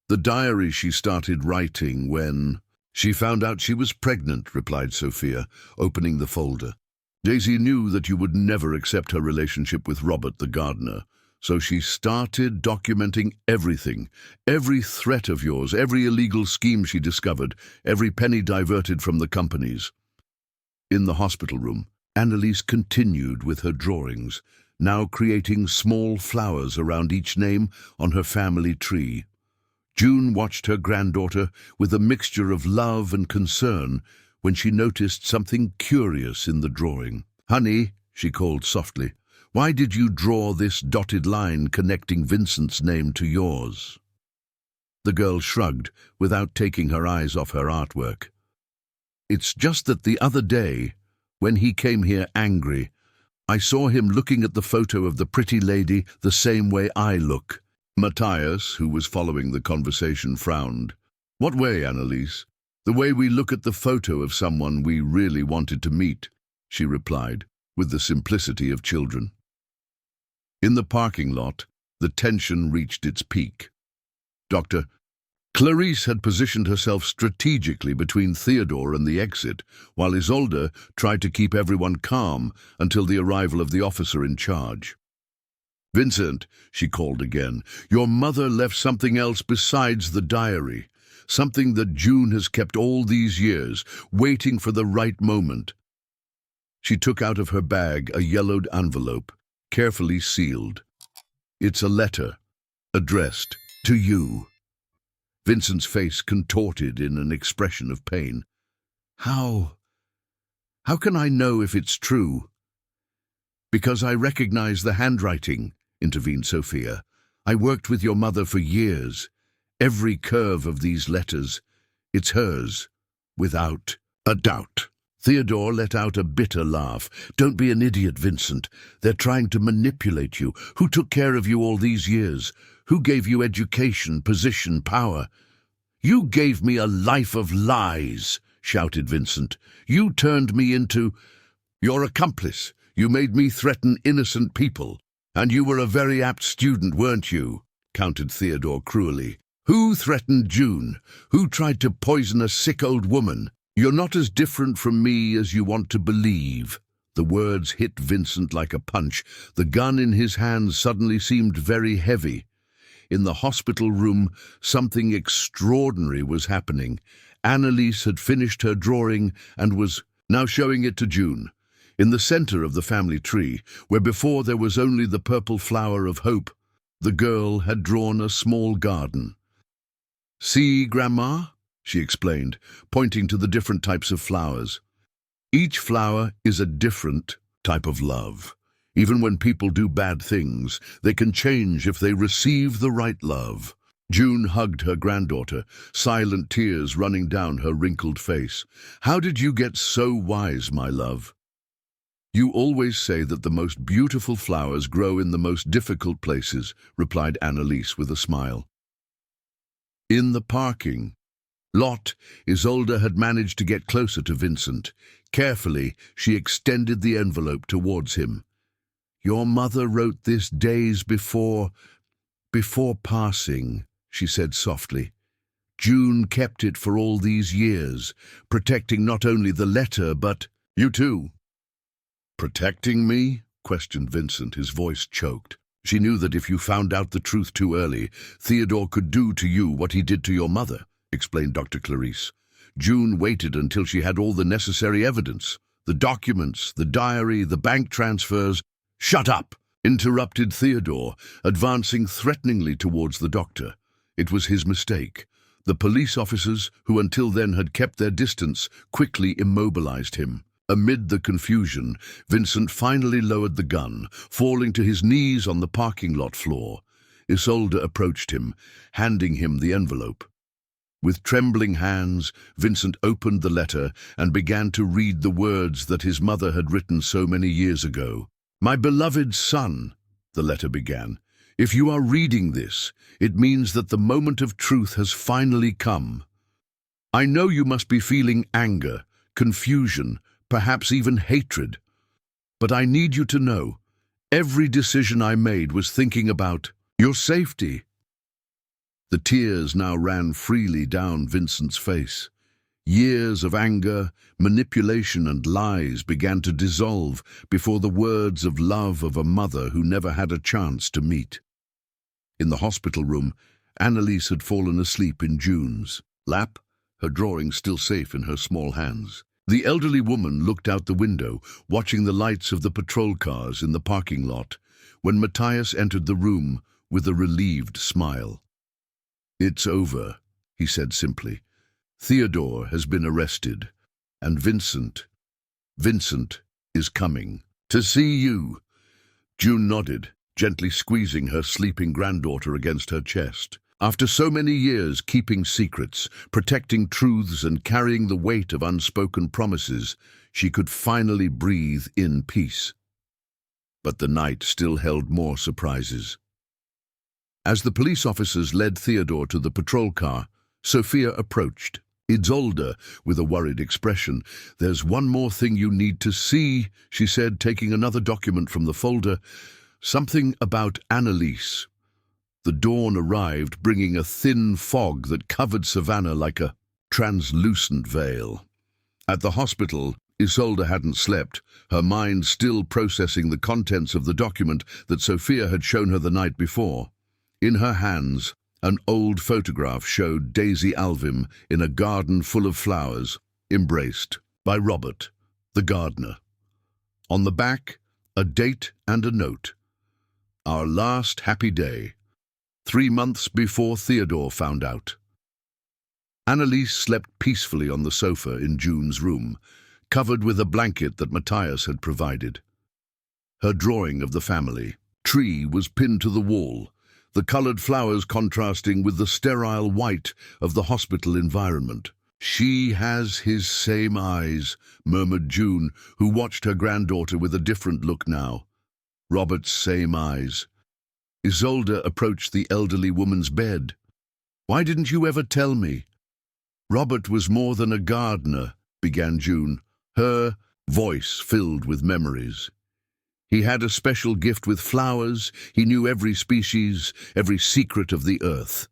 "The diary she started writing when she found out she was pregnant," replied Sophia, opening the folder. "Daisy knew that you would never accept her relationship with Robert the gardener, so she started documenting everything, every threat of yours, every illegal scheme she discovered, every penny diverted from the companies." In the hospital room, Annalise continued with her drawings, now creating small flowers around each name on her family tree. June watched her granddaughter with a mixture of love and concern when she noticed something curious in the drawing. "Honey," she called softly, "why did you draw this dotted line connecting Vincent's name to yours?" The girl shrugged without taking her eyes off her artwork. "It's just that the other day, when he came here angry, I saw him looking at the photo of the pretty lady the same way I look." Matthias, who was following the conversation, frowned. "What way, Annalise?" "The way we look at the photo of someone we really wanted to meet," she replied, with the simplicity of children. In the parking lot, the tension reached its peak. Dr. Clarice had positioned herself strategically between Theodore and the exit, while Isolde tried to keep everyone calm until the arrival of the officer in charge. "Vincent," she called again, "your mother left something else besides the diary, something that June has kept all these years, waiting for the right moment." She took out of her bag a yellowed envelope, carefully sealed. "It's a letter, addressed to you." Vincent's face contorted in an expression of pain. How can I know if it's true?" "Because I recognize the handwriting," intervened Sophia. "I worked with your mother for years. Every curve of these letters, it's hers, without a doubt." Theodore let out a bitter laugh. "Don't be an idiot, Vincent. They're trying to manipulate you. Who took care of you all these years? Who gave you education, position, power?" "You gave me a life of lies," shouted Vincent. "You turned me into your accomplice. You made me threaten innocent people. And you were a very apt student, weren't you?" countered Theodore cruelly. "Who threatened June? Who tried to poison a sick old woman? You're not as different from me as you want to believe." The words hit Vincent like a punch. The gun in his hands suddenly seemed very heavy. In the hospital room, something extraordinary was happening. Annalise had finished her drawing and was now showing it to June. In the center of the family tree, where before there was only the purple flower of hope, the girl had drawn a small garden. "See, Grandma?" she explained, pointing to the different types of flowers. "Each flower is a different type of love. Even when people do bad things, they can change if they receive the right love." June hugged her granddaughter, silent tears running down her wrinkled face. "How did you get so wise, my love?" "You always say that the most beautiful flowers grow in the most difficult places," replied Annalise with a smile. In the parking lot, Isolde had managed to get closer to Vincent. Carefully, she extended the envelope towards him. "Your mother wrote this days before passing," she said softly. "June kept it for all these years, protecting not only the letter, but you too." "Protecting me?" questioned Vincent, his voice choked. "She knew that if you found out the truth too early, Theodore could do to you what he did to your mother," explained Dr. Clarice. June waited until she had all the necessary evidence. The documents, the diary, the bank transfers. "Shut up!" interrupted Theodore, advancing threateningly towards the doctor. It was his mistake. The police officers, who until then had kept their distance, quickly immobilized him. Amid the confusion, Vincent finally lowered the gun, falling to his knees on the parking lot floor. Isolde approached him, handing him the envelope. With trembling hands, Vincent opened the letter and began to read the words that his mother had written so many years ago. "My beloved son," the letter began, "if you are reading this, it means that the moment of truth has finally come. I know you must be feeling anger, confusion, perhaps even hatred. But I need you to know, every decision I made was thinking about your safety." The tears now ran freely down Vincent's face. Years of anger, manipulation and lies began to dissolve before the words of love of a mother who never had a chance to meet. In the hospital room, Annalise had fallen asleep in June's lap, her drawing still safe in her small hands. The elderly woman looked out the window, watching the lights of the patrol cars in the parking lot, when Matthias entered the room with a relieved smile. "It's over," he said simply. "Theodore has been arrested, and Vincent is coming to see you." June nodded, gently squeezing her sleeping granddaughter against her chest. After so many years keeping secrets, protecting truths and carrying the weight of unspoken promises, she could finally breathe in peace. But the night still held more surprises. As the police officers led Theodore to the patrol car, Sophia approached. Isolde, with a worried expression. "There's one more thing you need to see," she said, taking another document from the folder. "Something about Annalise." The dawn arrived, bringing a thin fog that covered Savannah like a translucent veil. At the hospital, Isolde hadn't slept, her mind still processing the contents of the document that Sophia had shown her the night before. In her hands, an old photograph showed Daisy Alvim in a garden full of flowers, embraced by Robert, the gardener. On the back, a date and a note. "Our last happy day, 3 months before Theodore found out." Annalise slept peacefully on the sofa in June's room, covered with a blanket that Matthias had provided. Her drawing of the family tree was pinned to the wall, the colored flowers contrasting with the sterile white of the hospital environment. "She has his same eyes," murmured June, who watched her granddaughter with a different look now. "Robert's same eyes." Isolde approached the elderly woman's bed. "Why didn't you ever tell me?" "Robert was more than a gardener," began June, her voice filled with memories. "He had a special gift with flowers. He knew every species, every secret of the earth.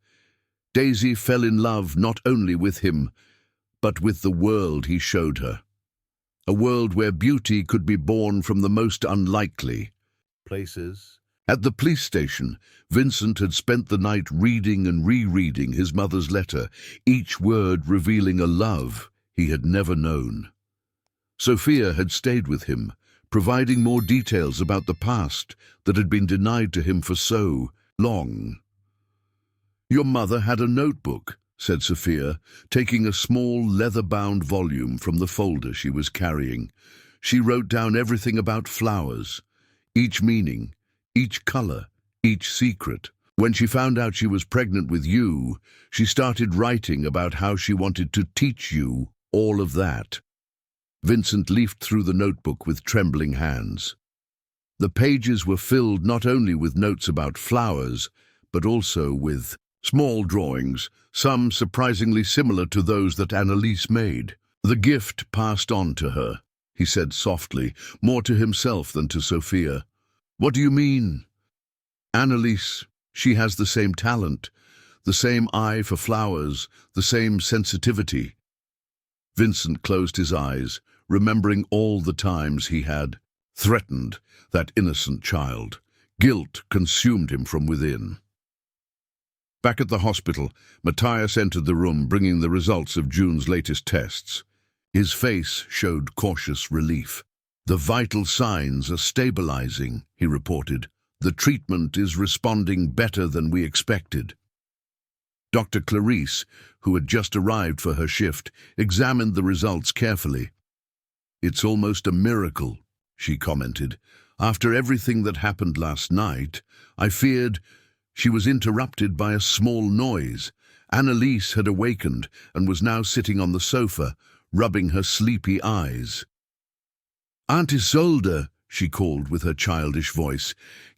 Daisy fell in love not only with him, but with the world he showed her. A world where beauty could be born from the most unlikely places." At the police station, Vincent had spent the night reading and rereading his mother's letter, each word revealing a love he had never known. Sophia had stayed with him, providing more details about the past that had been denied to him for so long. "Your mother had a notebook," said Sophia, taking a small leather-bound volume from the folder she was carrying. "She wrote down everything about flowers, each meaning, each color, each secret. When she found out she was pregnant with you, she started writing about how she wanted to teach you all of that." Vincent leafed through the notebook with trembling hands. The pages were filled not only with notes about flowers, but also with small drawings, some surprisingly similar to those that Annalise made. "The gift passed on to her," he said softly, more to himself than to Sophia. "What do you mean?" "Annalise, she has the same talent, the same eye for flowers, the same sensitivity." Vincent closed his eyes, remembering all the times he had threatened that innocent child. Guilt consumed him from within. Back at the hospital, Matthias entered the room bringing the results of June's latest tests. His face showed cautious relief. "The vital signs are stabilizing," he reported. "The treatment is responding better than we expected." Dr. Clarice, who had just arrived for her shift, examined the results carefully. "It's almost a miracle," she commented. "After everything that happened last night, I feared—" She was interrupted by a small noise. Annalise had awakened and was now sitting on the sofa, rubbing her sleepy eyes. "Aunt Isolde," she called with her childish voice,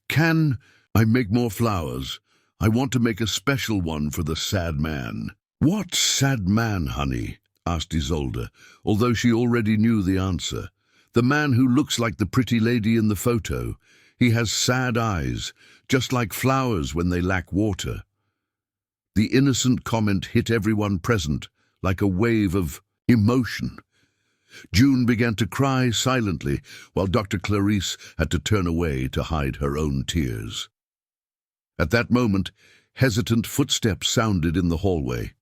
"can I make more flowers? I want to make a special one for the sad man." "What sad man, honey?" asked Isolde, although she already knew the answer. "The man who looks like the pretty lady in the photo. He has sad eyes, just like flowers when they lack water." The innocent comment hit everyone present like a wave of emotion. June began to cry silently, while Dr. Clarice had to turn away to hide her own tears. At that moment, hesitant footsteps sounded in the hallway.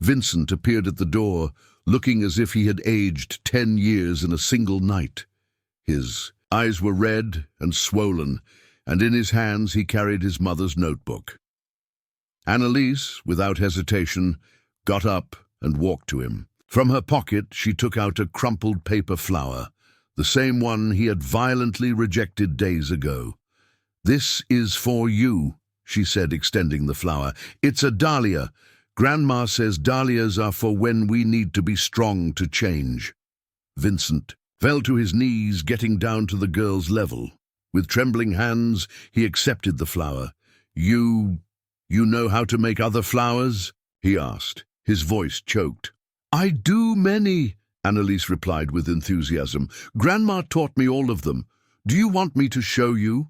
Vincent appeared at the door, looking as if he had aged 10 years in a single night. His eyes were red and swollen, and in his hands he carried his mother's notebook. Annalise, without hesitation, got up and walked to him. From her pocket she took out a crumpled paper flower, the same one he had violently rejected days ago. "This is for you," she said, extending the flower. "It's a dahlia. Grandma says dahlias are for when we need to be strong to change." Vincent fell to his knees, getting down to the girl's level. With trembling hands, he accepted the flower. You know how to make other flowers?" he asked. His voice choked. "I do many," Annalise replied with enthusiasm. "Grandma taught me all of them. Do you want me to show you?"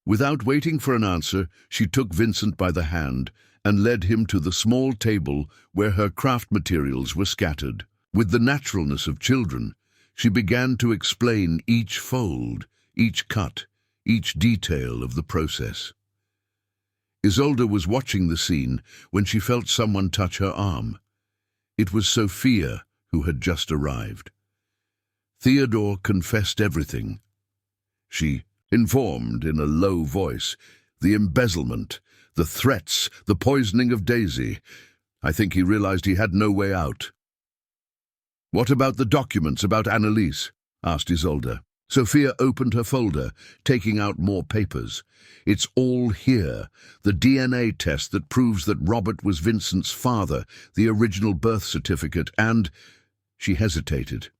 Without waiting for an answer, she took Vincent by the hand and led him to the small table where her craft materials were scattered. With the naturalness of children, she began to explain each fold, each cut, each detail of the process. Isolde was watching the scene when she felt someone touch her arm. It was Sophia, who had just arrived. Theodore confessed everything. She informed in a low voice, the embezzlement, the threats, the poisoning of Daisy. I think he realized he had no way out. "What about the documents about Annalise?" asked Isolde. Sophia opened her folder, taking out more papers. "It's all here. The DNA test that proves that Robert was Vincent's father, the original birth certificate, and—" She hesitated.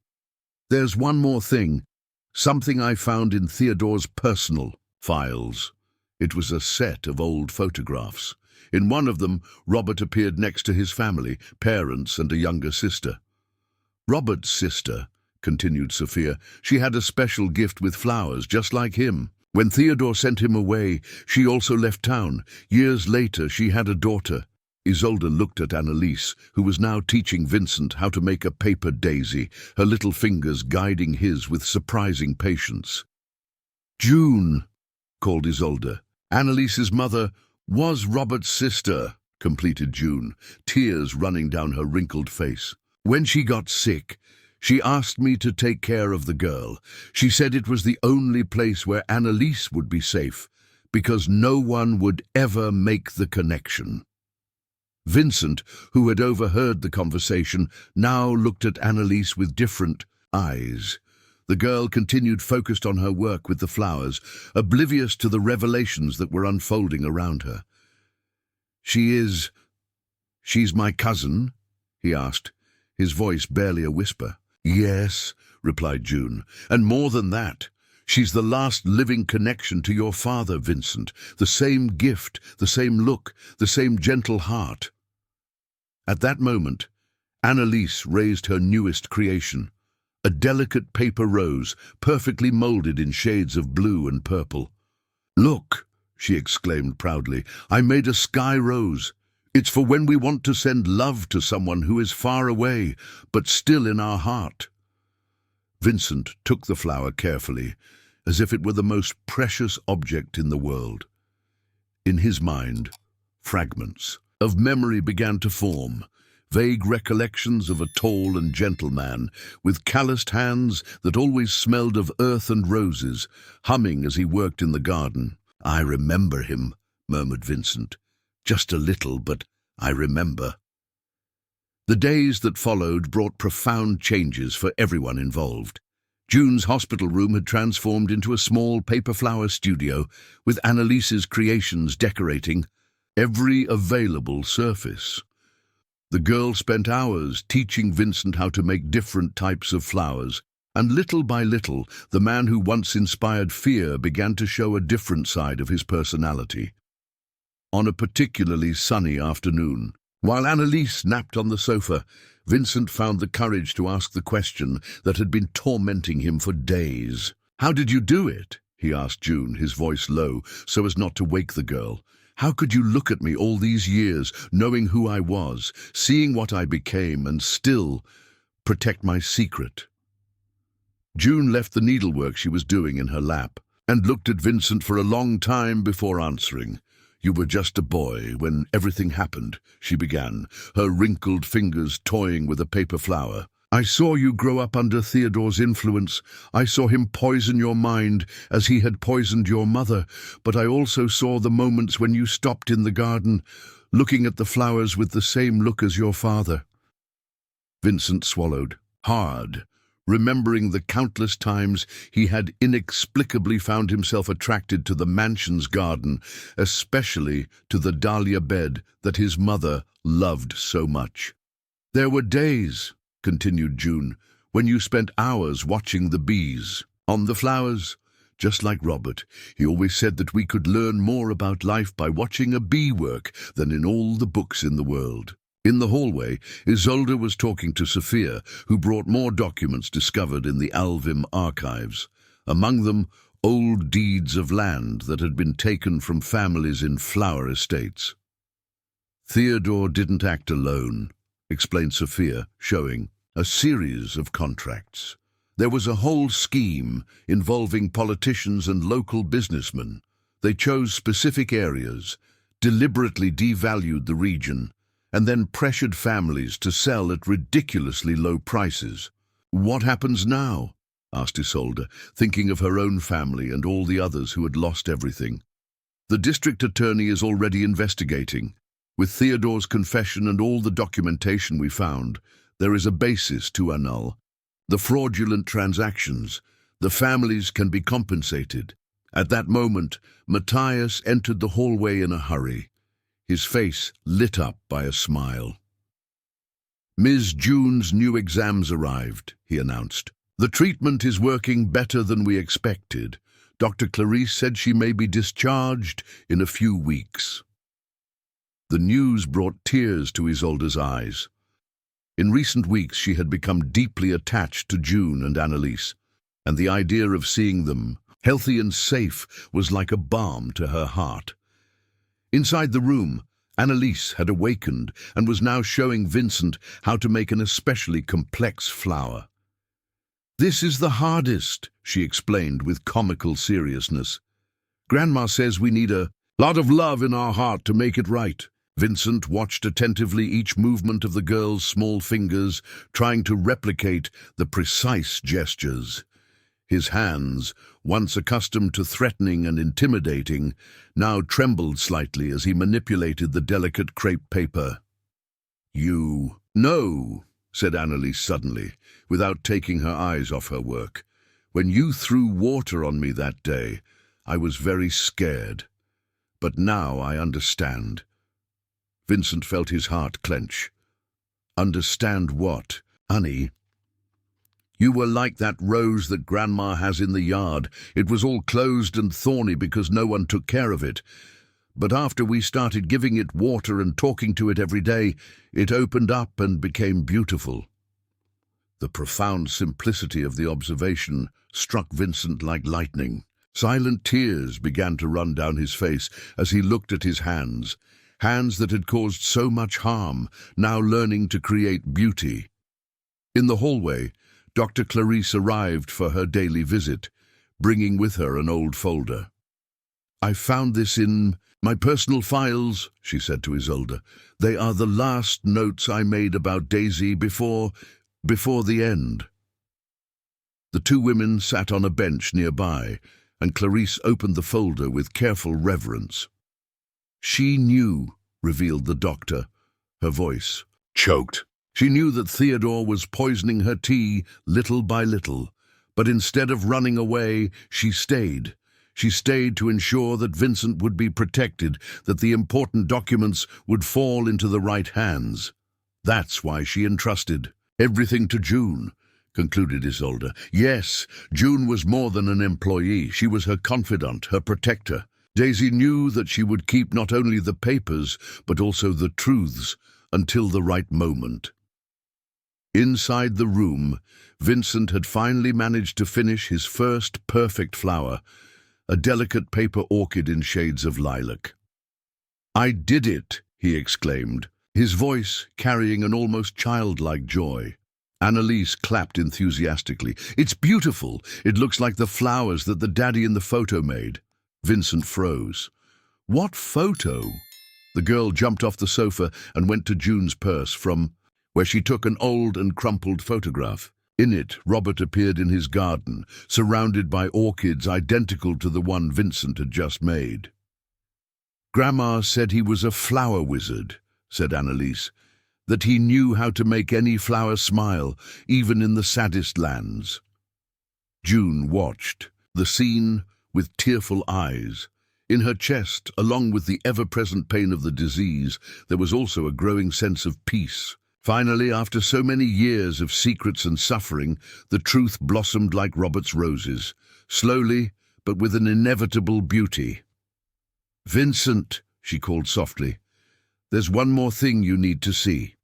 "There's one more thing. Something I found in Theodore's personal files." It was a set of old photographs. In one of them, Robert appeared next to his family, parents and a younger sister. "Robert's sister," continued Sophia, "she had a special gift with flowers, just like him. When Theodore sent him away, she also left town. Years later, she had a daughter." Isolde looked at Annalise, who was now teaching Vincent how to make a paper daisy, her little fingers guiding his with surprising patience. "June," called Isolde. "Annalise's mother was Robert's sister," completed June, tears running down her wrinkled face. "When she got sick, she asked me to take care of the girl. She said it was the only place where Annalise would be safe, because no one would ever make the connection." Vincent, who had overheard the conversation, now looked at Annalise with different eyes. The girl continued focused on her work with the flowers, oblivious to the revelations that were unfolding around her. She's my cousin?" he asked, his voice barely a whisper. "Yes," replied June, "and more than that. She's the last living connection to your father, Vincent. The same gift, the same look, the same gentle heart." At that moment, Annalise raised her newest creation, a delicate paper rose, perfectly molded in shades of blue and purple. "Look," she exclaimed proudly, "I made a sky rose. It's for when we want to send love to someone who is far away, but still in our heart." Vincent took the flower carefully, as if it were the most precious object in the world. In his mind, Fragments of memory began to form, vague recollections of a tall and gentle man, with calloused hands that always smelled of earth and roses, humming as he worked in the garden. "I remember him," murmured Vincent. "Just a little, but I remember." The days that followed brought profound changes for everyone involved. June's hospital room had transformed into a small paper flower studio, with Annalise's creations decorating every available surface. The girl spent hours teaching Vincent how to make different types of flowers, and little by little, the man who once inspired fear began to show a different side of his personality. On a particularly sunny afternoon, while Annalise napped on the sofa, Vincent found the courage to ask the question that had been tormenting him for days. "How did you do it?" he asked June, his voice low, so as not to wake the girl. "How could you look at me all these years, knowing who I was, seeing what I became, and still protect my secret?" June left the needlework she was doing in her lap and looked at Vincent for a long time before answering. "You were just a boy when everything happened," she began, her wrinkled fingers toying with a paper flower. "I saw you grow up under Theodore's influence. I saw him poison your mind as he had poisoned your mother, but I also saw the moments when you stopped in the garden, looking at the flowers with the same look as your father." Vincent swallowed hard, remembering the countless times he had inexplicably found himself attracted to the mansion's garden, especially to the dahlia bed that his mother loved so much. "There were days," continued June, "when you spent hours watching the bees on the flowers. Just like Robert, he always said that we could learn more about life by watching a bee work than in all the books in the world." In the hallway, Isolde was talking to Sophia, who brought more documents discovered in the Alvim archives, among them old deeds of land that had been taken from families in flower estates. "Theodore didn't act alone," explained Sophia, showing a series of contracts. "There was a whole scheme involving politicians and local businessmen. They chose specific areas, deliberately devalued the region, and then pressured families to sell at ridiculously low prices." "What happens now?" asked Isolde, thinking of her own family and all the others who had lost everything. "The district attorney is already investigating. With Theodore's confession and all the documentation we found, there is a basis to annul the fraudulent transactions. The families can be compensated." At that moment, Matthias entered the hallway in a hurry, his face lit up by a smile. "Ms. June's new exams arrived," he announced. "The treatment is working better than we expected. Dr. Clarice said she may be discharged in a few weeks." The news brought tears to Isolde's eyes. In recent weeks she had become deeply attached to June and Annalise, and the idea of seeing them, healthy and safe, was like a balm to her heart. Inside the room, Annalise had awakened and was now showing Vincent how to make an especially complex flower. "This is the hardest," she explained with comical seriousness. "Grandma says we need a lot of love in our heart to make it right." Vincent watched attentively each movement of the girl's small fingers, trying to replicate the precise gestures. His hands, once accustomed to threatening and intimidating, now trembled slightly as he manipulated the delicate crepe paper. "No," said Annalise suddenly, without taking her eyes off her work. "When you threw water on me that day, I was very scared. But now I understand." Vincent felt his heart clench. "Understand what, honey?" "You were like that rose that Grandma has in the yard. It was all closed and thorny because no one took care of it. But after we started giving it water and talking to it every day, it opened up and became beautiful." The profound simplicity of the observation struck Vincent like lightning. Silent tears began to run down his face as he looked at his hands that had caused so much harm, now learning to create beauty. In the hallway, Dr. Clarice arrived for her daily visit, bringing with her an old folder. "I found this in my personal files," she said to Isolde. "They are the last notes I made about Daisy before the end." The two women sat on a bench nearby, and Clarice opened the folder with careful reverence. "She knew," revealed the doctor, her voice choked. She knew that Theodore was poisoning her tea little by little, but instead of running away, she stayed. She stayed to ensure that Vincent would be protected, that the important documents would fall into the right hands. That's why she entrusted everything to June, concluded Isolde. Yes, June was more than an employee. She was her confidant, her protector. Daisy knew that she would keep not only the papers, but also the truths, until the right moment. Inside the room, Vincent had finally managed to finish his first perfect flower, a delicate paper orchid in shades of lilac. "I did it," he exclaimed, his voice carrying an almost childlike joy. Annalise clapped enthusiastically. "It's beautiful. It looks like the flowers that the daddy in the photo made." Vincent froze. "What photo?" The girl jumped off the sofa and went to June's purse, from where she took an old and crumpled photograph. In it, Robert appeared in his garden, surrounded by orchids identical to the one Vincent had just made. "Grandma said he was a flower wizard," said Annalise, "that he knew how to make any flower smile, even in the saddest lands." June watched the scene with tearful eyes. In her chest, along with the ever-present pain of the disease, there was also a growing sense of peace. Finally, after so many years of secrets and suffering, the truth blossomed like Robert's roses, slowly, but with an inevitable beauty. "Vincent," she called softly, "there's one more thing you need to see."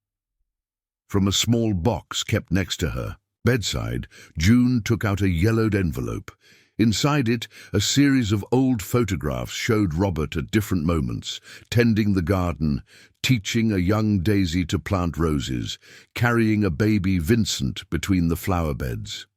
From a small box kept next to her bedside, June took out a yellowed envelope. Inside it, a series of old photographs showed Robert at different moments, tending the garden, teaching a young Daisy to plant roses, carrying a baby Vincent between the flower beds.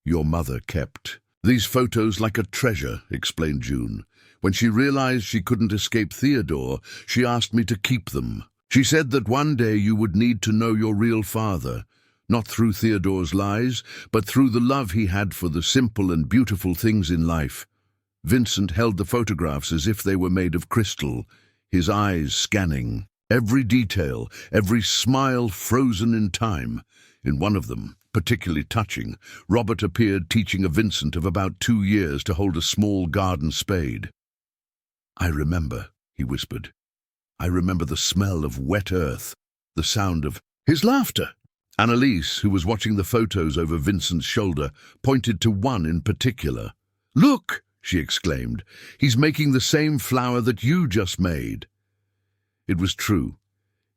"Your mother kept these photos like a treasure," explained June. "When she realized she couldn't escape Theodore, she asked me to keep them. She said that one day you would need to know your real father, not through Theodore's lies, but through the love he had for the simple and beautiful things in life." Vincent held the photographs as if they were made of crystal, his eyes scanning every detail, every smile frozen in time. In one of them, particularly touching, Robert appeared teaching a Vincent of about 2 years to hold a small garden spade. "I remember," he whispered. "I remember the smell of wet earth, the sound of his laughter." Annalise, who was watching the photos over Vincent's shoulder, pointed to one in particular. "Look!" she exclaimed. "He's making the same flower that you just made." It was true.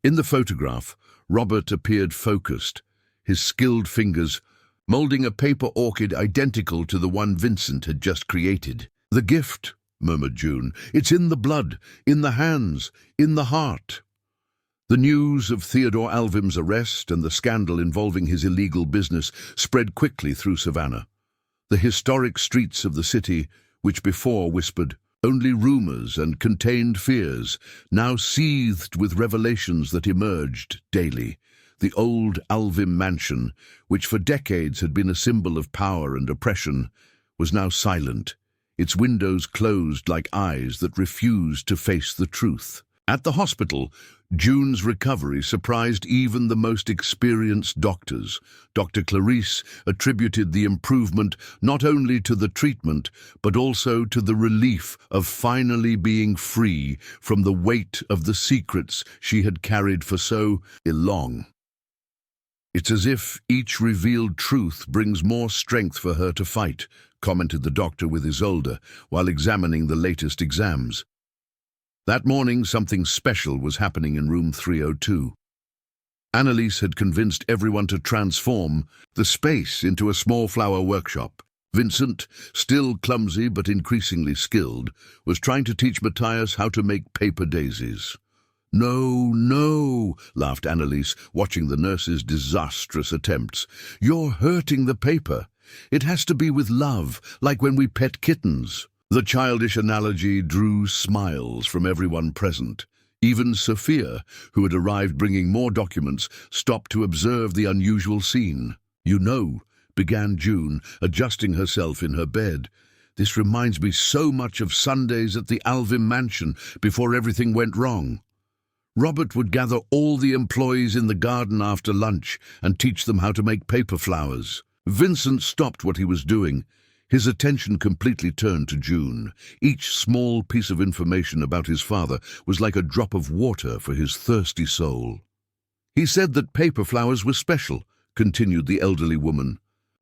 In the photograph, Robert appeared focused, his skilled fingers molding a paper orchid identical to the one Vincent had just created. "The gift," murmured June. "It's in the blood, in the hands, in the heart." The news of Theodore Alvim's arrest and the scandal involving his illegal business spread quickly through Savannah. The historic streets of the city, which before whispered only rumors and contained fears, now seethed with revelations that emerged daily. The old Alvim mansion, which for decades had been a symbol of power and oppression, was now silent, its windows closed like eyes that refused to face the truth. At the hospital, June's recovery surprised even the most experienced doctors. Dr. Clarice attributed the improvement not only to the treatment, but also to the relief of finally being free from the weight of the secrets she had carried for so long. "It's as if each revealed truth brings more strength for her to fight," commented the doctor with Isolde, while examining the latest exams. That morning, something special was happening in room 302. Annalise had convinced everyone to transform the space into a small flower workshop. Vincent, still clumsy but increasingly skilled, was trying to teach Matthias how to make paper daisies. "No, no," laughed Annalise, watching the nurse's disastrous attempts. "You're hurting the paper. It has to be with love, like when we pet kittens." The childish analogy drew smiles from everyone present. Even Sophia, who had arrived bringing more documents, stopped to observe the unusual scene. "You know," began June, adjusting herself in her bed, "this reminds me so much of Sundays at the Alvim mansion before everything went wrong. Robert would gather all the employees in the garden after lunch and teach them how to make paper flowers." Vincent stopped what he was doing. His attention completely turned to June. Each small piece of information about his father was like a drop of water for his thirsty soul. "He said that paper flowers were special," continued the elderly woman,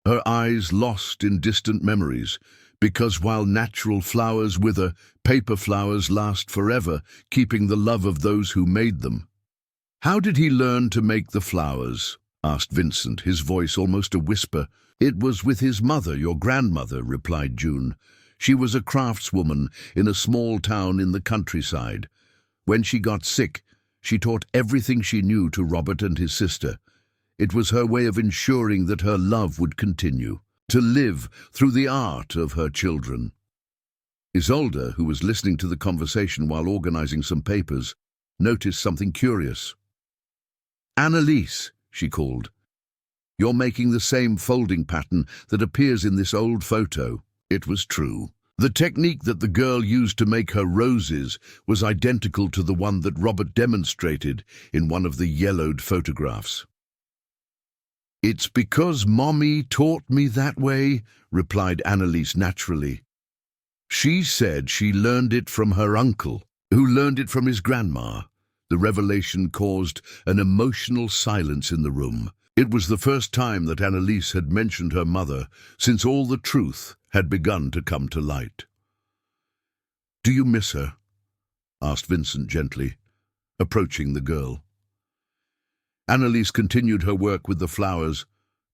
her eyes lost in distant memories, "because while natural flowers wither, paper flowers last forever, keeping the love of those who made them." "How did he learn to make the flowers?" asked Vincent, his voice almost a whisper. "It was with his mother, your grandmother," replied June. "She was a craftswoman in a small town in the countryside. When she got sick, she taught everything she knew to Robert and his sister. It was her way of ensuring that her love would continue, to live through the art of her children." Isolde, who was listening to the conversation while organizing some papers, noticed something curious. "Annalise," she called, "you're making the same folding pattern that appears in this old photo." It was true. The technique that the girl used to make her roses was identical to the one that Robert demonstrated in one of the yellowed photographs. "It's because Mommy taught me that way," replied Annalise naturally. "She said she learned it from her uncle, who learned it from his grandma." The revelation caused an emotional silence in the room. It was the first time that Annalise had mentioned her mother since all the truth had begun to come to light. "Do you miss her?" asked Vincent gently, approaching the girl. Annalise continued her work with the flowers,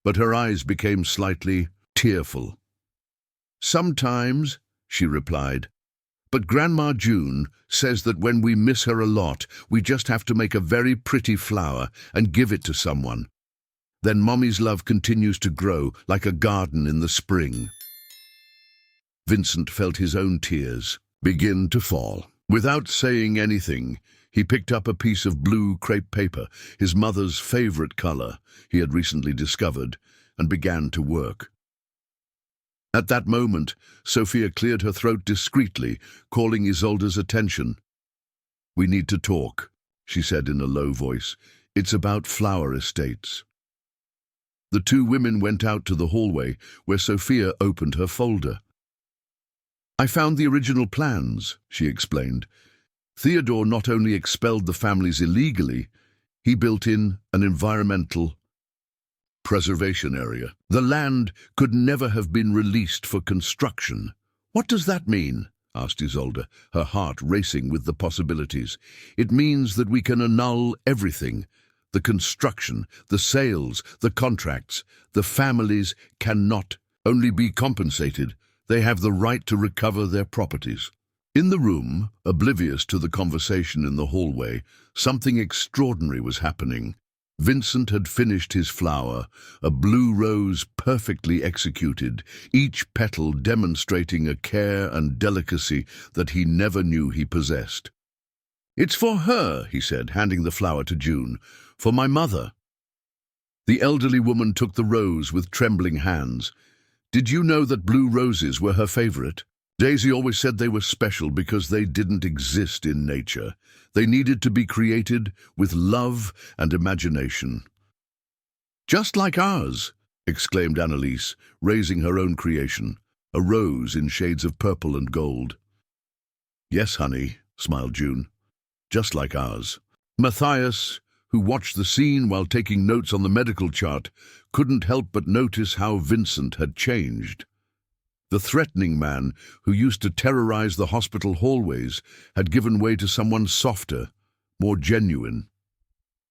but her eyes became slightly tearful. "Sometimes," she replied, "but Grandma June says that when we miss her a lot, we just have to make a very pretty flower and give it to someone. Then Mommy's love continues to grow like a garden in the spring." Vincent felt his own tears begin to fall. Without saying anything, he picked up a piece of blue crepe paper, his mother's favorite color he had recently discovered, and began to work. At that moment, Sophia cleared her throat discreetly, calling Isolde's attention. "We need to talk," she said in a low voice. "It's about flower estates." The two women went out to the hallway, where Sophia opened her folder. "I found the original plans," she explained. "Theodore not only expelled the families illegally, he built in an environmental preservation area. The land could never have been released for construction." "What does that mean?" asked Isolde, her heart racing with the possibilities. "It means that we can annul everything. The construction, the sales, the contracts. The families cannot only be compensated. They have the right to recover their properties." In the room, oblivious to the conversation in the hallway, something extraordinary was happening. Vincent had finished his flower, a blue rose perfectly executed, each petal demonstrating a care and delicacy that he never knew he possessed. "It's for her," he said, handing the flower to June. "For my mother." The elderly woman took the rose with trembling hands. "Did you know that blue roses were her favorite? Daisy always said they were special because they didn't exist in nature. They needed to be created with love and imagination." "Just like ours," exclaimed Annalise, raising her own creation, a rose in shades of purple and gold. "Yes, honey," smiled June, "just like ours." Matthias, who watched the scene while taking notes on the medical chart, couldn't help but notice how Vincent had changed. The threatening man who used to terrorize the hospital hallways had given way to someone softer, more genuine.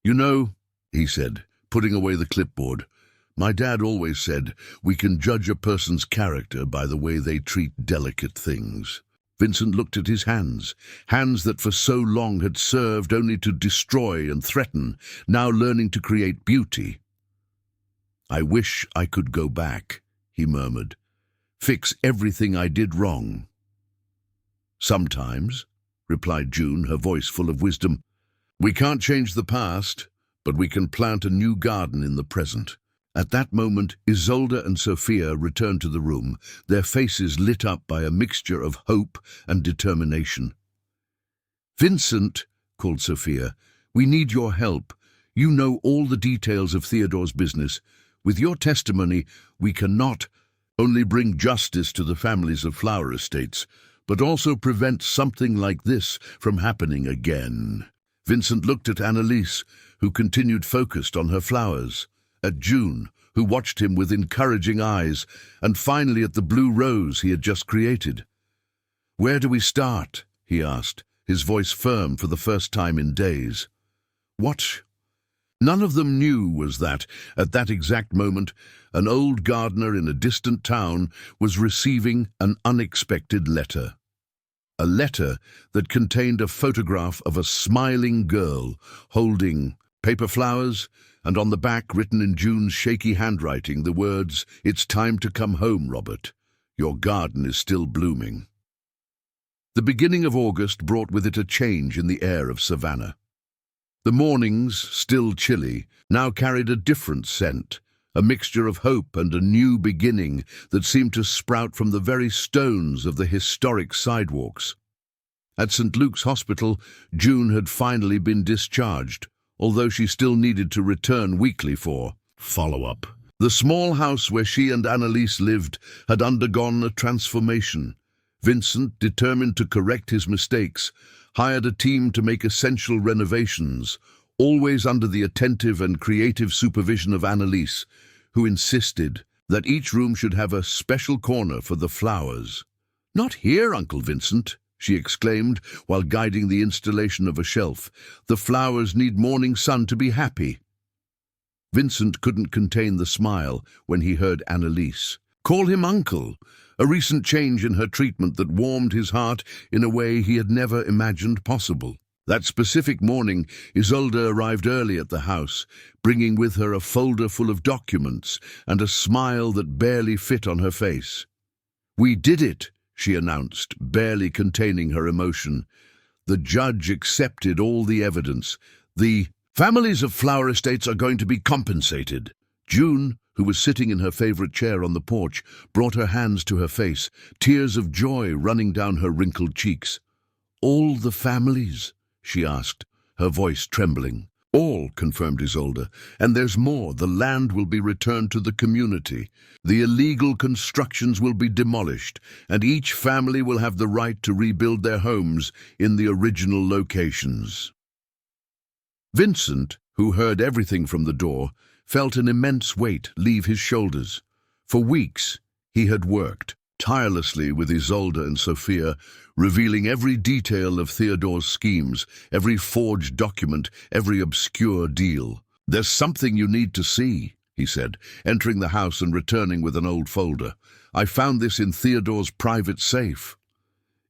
"You know," he said, putting away the clipboard, "my dad always said we can judge a person's character by the way they treat delicate things." Vincent looked at his hands, hands that for so long had served only to destroy and threaten, now learning to create beauty. "I wish I could go back," he murmured. "Fix everything I did wrong." Sometimes, replied June, her voice full of wisdom. We can't change the past, but we can plant a new garden in the present. At that moment, Isolde and Sophia returned to the room, their faces lit up by a mixture of hope and determination. Vincent, called Sophia, we need your help. You know all the details of Theodore's business. With your testimony, we can not only bring justice to the families of flower estates, but also prevent something like this from happening again. Vincent looked at Annalise, who continued focused on her flowers, at June, who watched him with encouraging eyes, and finally at the blue rose he had just created. Where do we start? He asked, his voice firm for the first time in days. What none of them knew was that, at that exact moment, an old gardener in a distant town was receiving an unexpected letter. A letter that contained a photograph of a smiling girl holding paper flowers, and on the back, written in June's shaky handwriting, the words, "It's time to come home, Robert. Your garden is still blooming." The beginning of August brought with it a change in the air of Savannah. The mornings, still chilly, now carried a different scent, a mixture of hope and a new beginning that seemed to sprout from the very stones of the historic sidewalks. At St. Luke's Hospital, June had finally been discharged, although she still needed to return weekly for follow-up. The small house where she and Annalise lived had undergone a transformation. Vincent, determined to correct his mistakes, hired a team to make essential renovations, always under the attentive and creative supervision of Annalise, who insisted that each room should have a special corner for the flowers. "Not here, Uncle Vincent," she exclaimed while guiding the installation of a shelf. "The flowers need morning sun to be happy." Vincent couldn't contain the smile when he heard Annalise call him uncle, a recent change in her treatment that warmed his heart in a way he had never imagined possible. That specific morning, Isolde arrived early at the house, bringing with her a folder full of documents and a smile that barely fit on her face. "We did it," she announced, barely containing her emotion. "The judge accepted all the evidence. The families of flower estates are going to be compensated." June, who was sitting in her favorite chair on the porch, brought her hands to her face, tears of joy running down her wrinkled cheeks. "All the families?" she asked, her voice trembling. "All," confirmed Isolde, "and there's more. The land will be returned to the community. The illegal constructions will be demolished, and each family will have the right to rebuild their homes in the original locations." Vincent, who heard everything from the door, felt an immense weight leave his shoulders. For weeks, he had worked tirelessly with Isolde and Sophia, revealing every detail of Theodore's schemes, every forged document, every obscure deal. "There's something you need to see," he said, entering the house and returning with an old folder. "I found this in Theodore's private safe."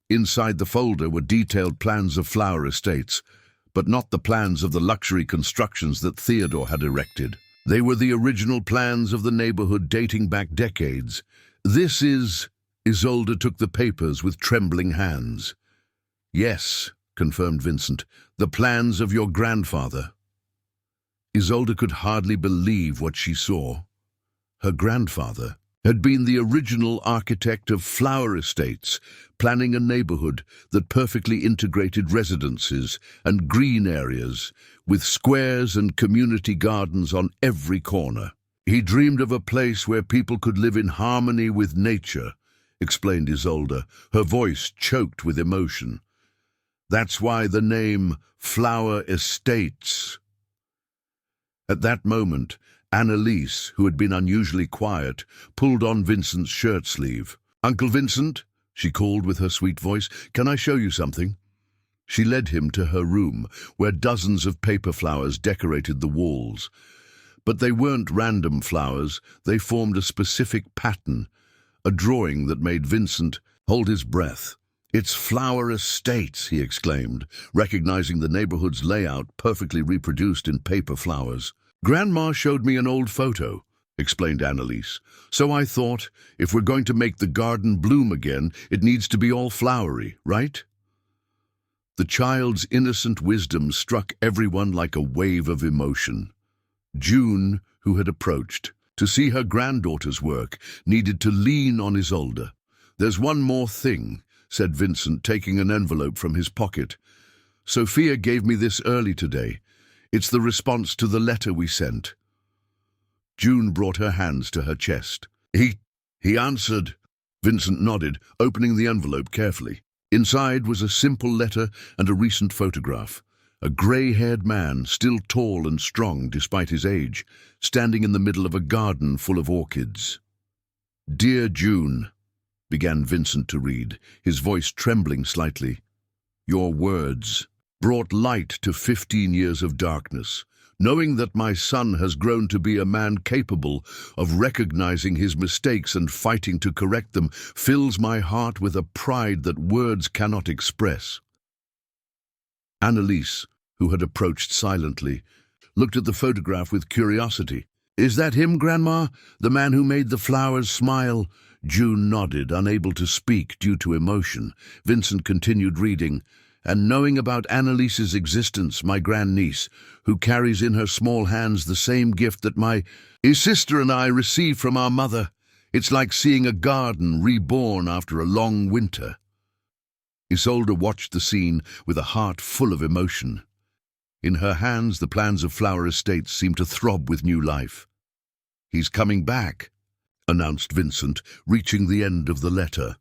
Inside the folder were detailed plans of flower estates, but not the plans of the luxury constructions that Theodore had erected. They were the original plans of the neighborhood dating back decades. "This is—" Isolde took the papers with trembling hands. "Yes," confirmed Vincent, "the plans of your grandfather." Isolde could hardly believe what she saw. Her grandfather had been the original architect of flower estates, planning a neighborhood that perfectly integrated residences and green areas, with squares and community gardens on every corner. "He dreamed of a place where people could live in harmony with nature," explained Isolde, her voice choked with emotion. "That's why the name Flower Estates." At that moment, Annalise, who had been unusually quiet, pulled on Vincent's shirt sleeve. "Uncle Vincent," she called with her sweet voice, "can I show you something?" She led him to her room, where dozens of paper flowers decorated the walls. But they weren't random flowers, they formed a specific pattern, a drawing that made Vincent hold his breath. "It's Flower Estates," he exclaimed, recognizing the neighborhood's layout perfectly reproduced in paper flowers. "Grandma showed me an old photo," explained Annalise. "So I thought, if we're going to make the garden bloom again, it needs to be all flowery, right?" The child's innocent wisdom struck everyone like a wave of emotion. June, who had approached to see her granddaughter's work, needed to lean on Isolde. "There's one more thing," said Vincent, taking an envelope from his pocket. "Sophia gave me this early today. It's the response to the letter we sent." June brought her hands to her chest. He answered." Vincent nodded, opening the envelope carefully. Inside was a simple letter and a recent photograph. A grey-haired man, still tall and strong despite his age, standing in the middle of a garden full of orchids. "Dear June," began Vincent to read, his voice trembling slightly. "Your words brought light to 15 years of darkness. Knowing that my son has grown to be a man capable of recognizing his mistakes and fighting to correct them fills my heart with a pride that words cannot express." Annalise, who had approached silently, looked at the photograph with curiosity. "Is that him, Grandma? The man who made the flowers smile?" June nodded, unable to speak due to emotion. Vincent continued reading. "And knowing about Annalise's existence, my grandniece, who carries in her small hands the same gift that his sister and I received from our mother, it's like seeing a garden reborn after a long winter." Isolde watched the scene with a heart full of emotion. In her hands, the plans of Flower Estates seemed to throb with new life. "He's coming back," announced Vincent, reaching the end of the letter.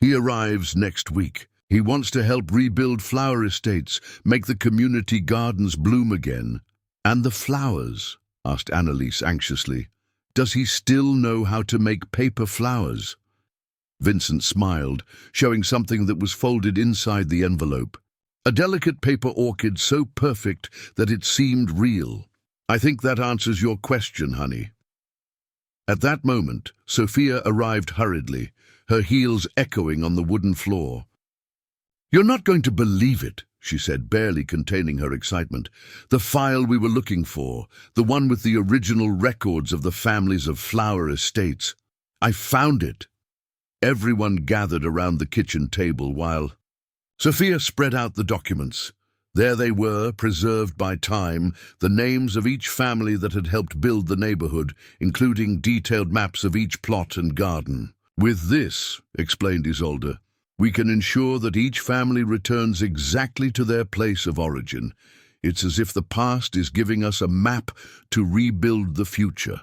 "He arrives next week. He wants to help rebuild Flower Estates, make the community gardens bloom again." "And the flowers?" asked Annalise anxiously. "Does he still know how to make paper flowers?" Vincent smiled, showing something that was folded inside the envelope. A delicate paper orchid so perfect that it seemed real. "I think that answers your question, honey." At that moment, Sophia arrived hurriedly, her heels echoing on the wooden floor. "You're not going to believe it," she said, barely containing her excitement. "The file we were looking for, the one with the original records of the families of Flower Estates. I found it." Everyone gathered around the kitchen table while Sophia spread out the documents. There they were, preserved by time, the names of each family that had helped build the neighborhood, including detailed maps of each plot and garden. "With this," explained Isolde, "we can ensure that each family returns exactly to their place of origin. It's as if the past is giving us a map to rebuild the future."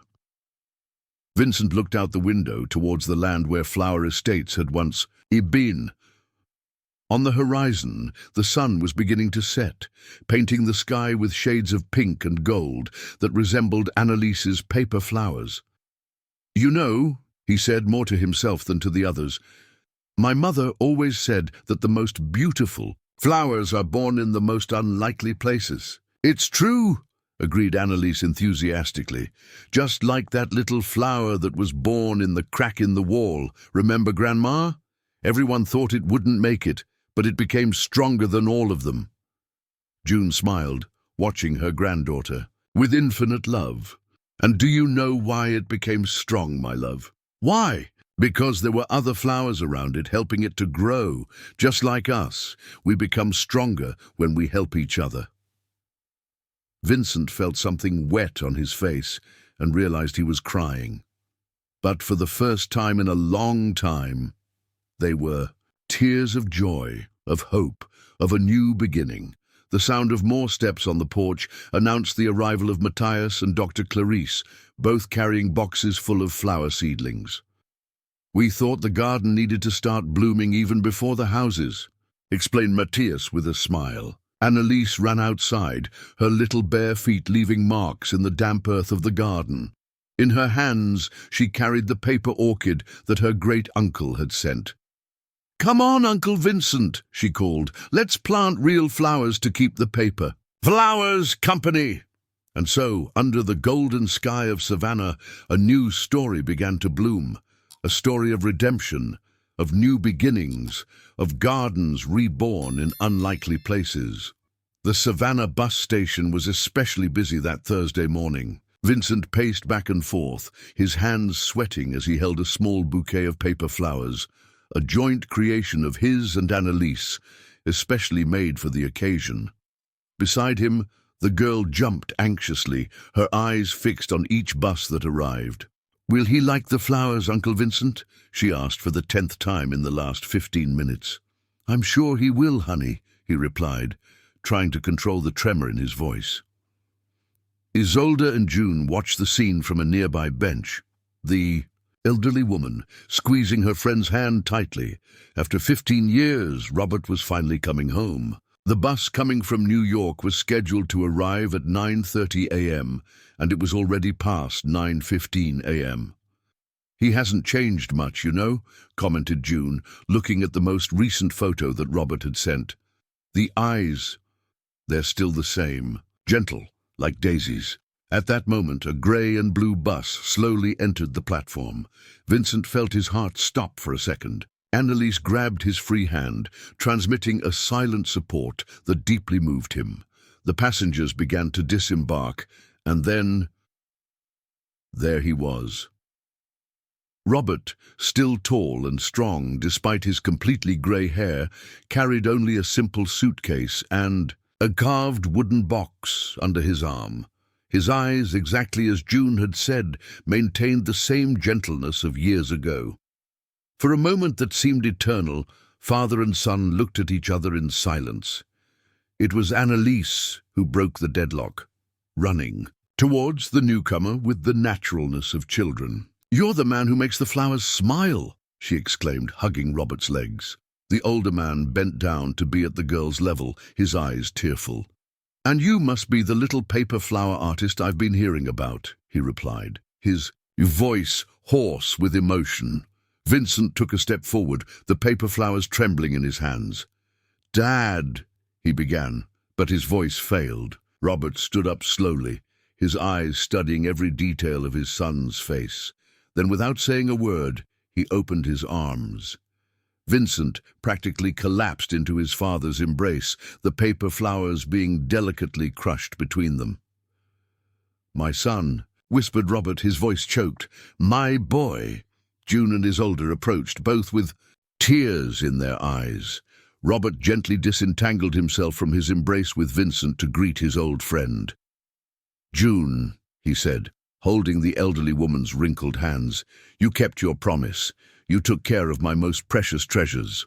Vincent looked out the window towards the land where Flower Estates had once been. On the horizon, the sun was beginning to set, painting the sky with shades of pink and gold that resembled Annalise's paper flowers. "You know," he said more to himself than to the others, "my mother always said that the most beautiful flowers are born in the most unlikely places." "It's true," agreed Annalise enthusiastically. "Just like that little flower that was born in the crack in the wall. Remember, Grandma? Everyone thought it wouldn't make it, but it became stronger than all of them." June smiled, watching her granddaughter with infinite love. "And do you know why it became strong, my love?" "Why?" "Because there were other flowers around it, helping it to grow. Just like us, we become stronger when we help each other." Vincent felt something wet on his face and realized he was crying. But for the first time in a long time, they were tears of joy, of hope, of a new beginning. The sound of more steps on the porch announced the arrival of Matthias and Dr. Clarice, both carrying boxes full of flower seedlings. "We thought the garden needed to start blooming even before the houses," explained Matthias with a smile. Annalise ran outside, her little bare feet leaving marks in the damp earth of the garden. In her hands, she carried the paper orchid that her great-uncle had sent. "Come on, Uncle Vincent," she called. "Let's plant real flowers to keep the paper." "Flowers Company!" And so, under the golden sky of Savannah, a new story began to bloom. A story of redemption, of new beginnings, of gardens reborn in unlikely places. The Savannah bus station was especially busy that Thursday morning. Vincent paced back and forth, his hands sweating as he held a small bouquet of paper flowers, a joint creation of his and Annalise, especially made for the occasion. Beside him, the girl jumped anxiously, her eyes fixed on each bus that arrived. "Will he like the flowers, Uncle Vincent?" she asked for the 10th time in the last 15 minutes. "I'm sure he will, honey," he replied, trying to control the tremor in his voice. Isolde and June watched the scene from a nearby bench. The elderly woman, squeezing her friend's hand tightly. After 15 years, Robert was finally coming home. The bus coming from New York was scheduled to arrive at 9:30 a.m., and it was already past 9:15 a.m. "He hasn't changed much, you know," commented June, looking at the most recent photo that Robert had sent. "The eyes, they're still the same, gentle, like daisies." At that moment, a grey and blue bus slowly entered the platform. Vincent felt his heart stop for a second. Annalise grabbed his free hand, transmitting a silent support that deeply moved him. The passengers began to disembark, and then there he was. Robert, still tall and strong despite his completely grey hair, carried only a simple suitcase and a carved wooden box under his arm. His eyes, exactly as June had said, maintained the same gentleness of years ago. For a moment that seemed eternal, father and son looked at each other in silence. It was Annalise who broke the deadlock, running towards the newcomer with the naturalness of children. "You're the man who makes the flowers smile," she exclaimed, hugging Robert's legs. The older man bent down to be at the girl's level, his eyes tearful. "And you must be the little paper flower artist I've been hearing about," he replied, his voice hoarse with emotion. Vincent took a step forward, the paper flowers trembling in his hands. "Dad," he began, but his voice failed. Robert stood up slowly, his eyes studying every detail of his son's face. Then, without saying a word, he opened his arms. Vincent practically collapsed into his father's embrace, the paper flowers being delicately crushed between them. "My son," whispered Robert, his voice choked. "My boy." June and Isolde approached, both with tears in their eyes. Robert gently disentangled himself from his embrace with Vincent to greet his old friend. "June," he said, holding the elderly woman's wrinkled hands, "you kept your promise. You took care of my most precious treasures."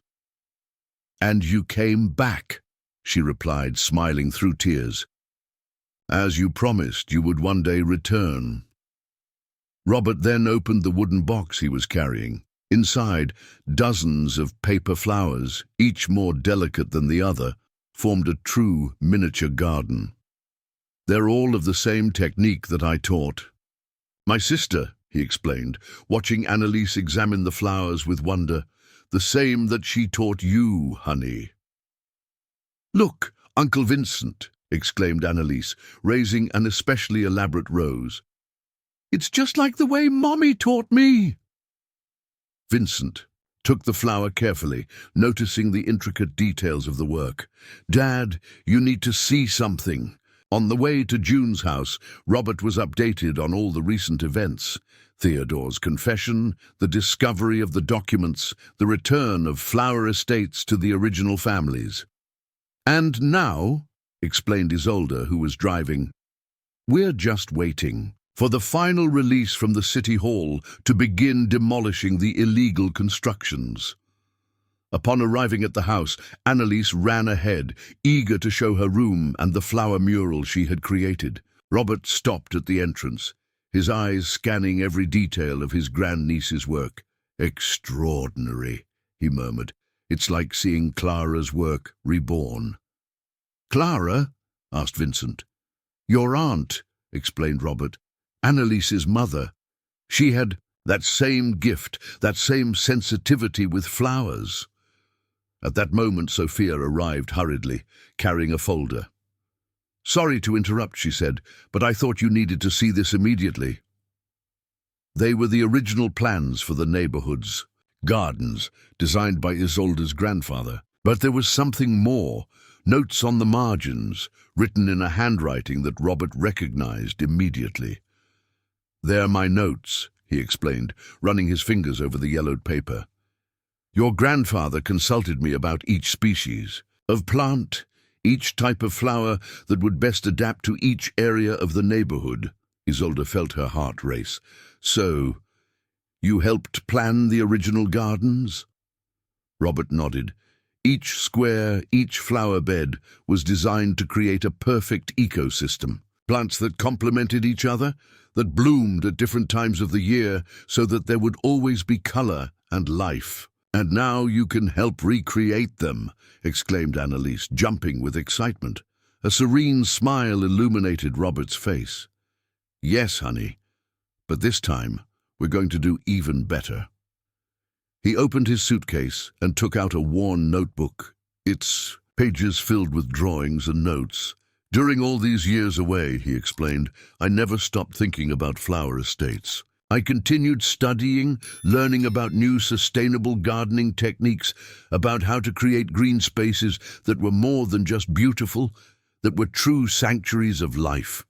"And you came back," she replied, smiling through tears. "As you promised you would one day return." Robert then opened the wooden box he was carrying. Inside, dozens of paper flowers, each more delicate than the other, formed a true miniature garden. "They're all of the same technique that I taught my sister," he explained, watching Annalise examine the flowers with wonder. "The same that she taught you, honey." "Look, Uncle Vincent," exclaimed Annalise, raising an especially elaborate rose. "It's just like the way Mommy taught me." Vincent took the flower carefully, noticing the intricate details of the work. "Dad, you need to see something." On the way to June's house, Robert was updated on all the recent events. Theodore's confession, the discovery of the documents, the return of flower estates to the original families. "And now," explained Isolde, who was driving, "we're just waiting for the final release from the City Hall to begin demolishing the illegal constructions." Upon arriving at the house, Annalise ran ahead, eager to show her room and the flower mural she had created. Robert stopped at the entrance, his eyes scanning every detail of his grandniece's work. "Extraordinary," he murmured. "It's like seeing Clara's work reborn." "Clara?" asked Vincent. "Your aunt," explained Robert. "Annalise's mother. She had that same gift, that same sensitivity with flowers." At that moment, Sophia arrived hurriedly, carrying a folder. "Sorry to interrupt," she said, "but I thought you needed to see this immediately." They were the original plans for the neighborhood's gardens, designed by Isolde's grandfather. But there was something more, notes on the margins, written in a handwriting that Robert recognized immediately. "They're my notes," he explained, running his fingers over the yellowed paper. "Your grandfather consulted me about each species of plant, each type of flower that would best adapt to each area of the neighborhood." Isolde felt her heart race. "So, you helped plan the original gardens?" Robert nodded. Each square, each flower bed was designed to create a perfect ecosystem. Plants that complemented each other, that bloomed at different times of the year so that there would always be color and life. "And now you can help recreate them," exclaimed Annalise, jumping with excitement. A serene smile illuminated Robert's face. "Yes, honey, but this time we're going to do even better." He opened his suitcase and took out a worn notebook, its pages filled with drawings and notes. "During all these years away," he explained, "I never stopped thinking about flower estates. I continued studying, learning about new sustainable gardening techniques, about how to create green spaces that were more than just beautiful, that were true sanctuaries of life."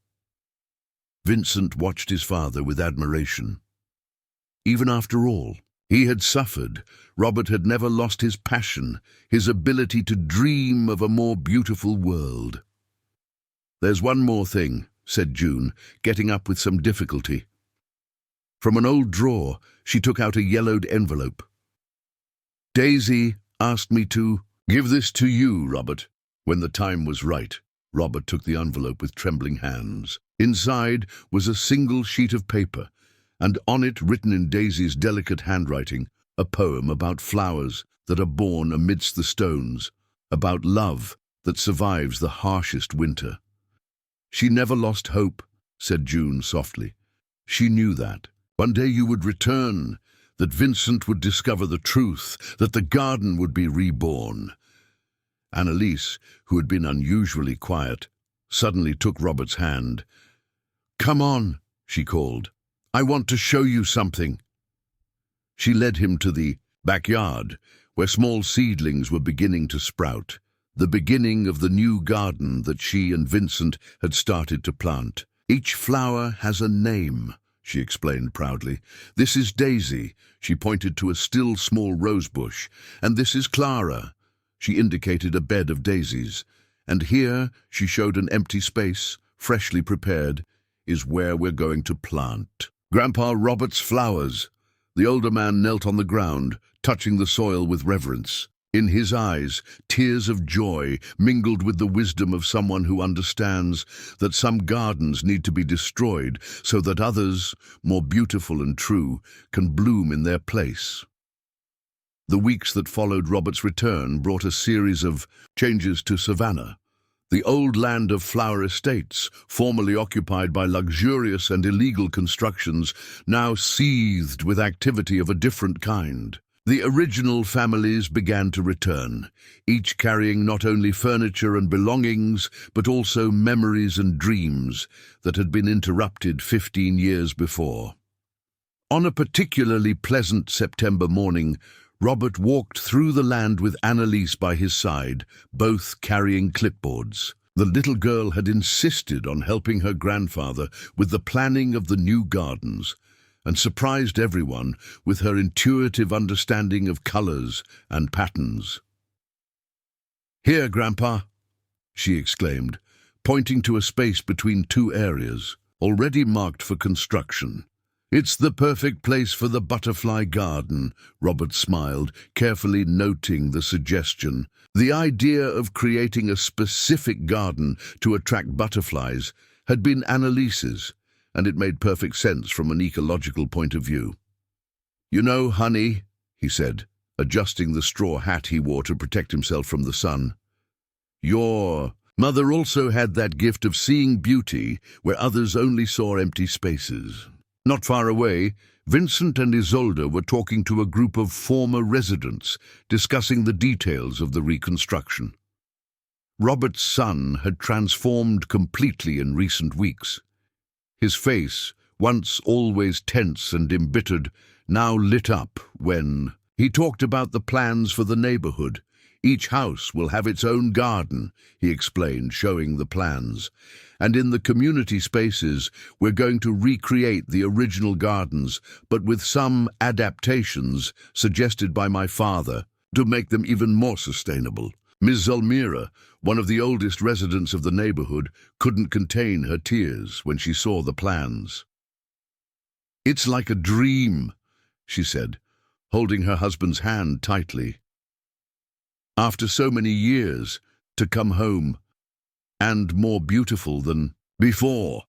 Vincent watched his father with admiration. Even after all he had suffered, Robert had never lost his passion, his ability to dream of a more beautiful world. "There's one more thing," said June, getting up with some difficulty. From an old drawer, she took out a yellowed envelope. "Daisy asked me to give this to you, Robert, when the time was right." Robert took the envelope with trembling hands. Inside was a single sheet of paper, and on it, written in Daisy's delicate handwriting, a poem about flowers that are born amidst the stones, about love that survives the harshest winter. "She never lost hope," said June softly. "She knew that. One day you would return, that Vincent would discover the truth, that the garden would be reborn." Annalise, who had been unusually quiet, suddenly took Robert's hand. "Come on," she called. "I want to show you something." She led him to the backyard, where small seedlings were beginning to sprout, the beginning of the new garden that she and Vincent had started to plant. "Each flower has a name," she explained proudly. "This is Daisy," she pointed to a still small rose bush, "and this is Clara," she indicated a bed of daisies, "and here," she showed an empty space, freshly prepared, "is where we're going to plant Grandpa Robert's flowers." The older man knelt on the ground, touching the soil with reverence. In his eyes, tears of joy mingled with the wisdom of someone who understands that some gardens need to be destroyed so that others, more beautiful and true, can bloom in their place. The weeks that followed Robert's return brought a series of changes to Savannah. The old land of flower estates, formerly occupied by luxurious and illegal constructions, now seethed with activity of a different kind. The original families began to return, each carrying not only furniture and belongings, but also memories and dreams that had been interrupted 15 years before. On a particularly pleasant September morning, Robert walked through the land with Annalise by his side, both carrying clipboards. The little girl had insisted on helping her grandfather with the planning of the new gardens, and surprised everyone with her intuitive understanding of colors and patterns. "Here, Grandpa," she exclaimed, pointing to a space between two areas, already marked for construction. "It's the perfect place for the butterfly garden," Robert smiled, carefully noting the suggestion. The idea of creating a specific garden to attract butterflies had been Annalise's, and it made perfect sense from an ecological point of view. "You know, honey," he said, adjusting the straw hat he wore to protect himself from the sun, "your mother also had that gift of seeing beauty where others only saw empty spaces." Not far away, Vincent and Isolde were talking to a group of former residents, discussing the details of the reconstruction. Robert's son had transformed completely in recent weeks. His face, once always tense and embittered, now lit up when he talked about the plans for the neighborhood, Each house will have its own garden, he explained, showing the plans. And in the community spaces, we're going to recreate the original gardens, but with some adaptations suggested by my father to make them even more sustainable. Ms. Zulmira, one of the oldest residents of the neighborhood, couldn't contain her tears when she saw the plans. "It's like a dream," she said, holding her husband's hand tightly. "After so many years, to come home, and more beautiful than before."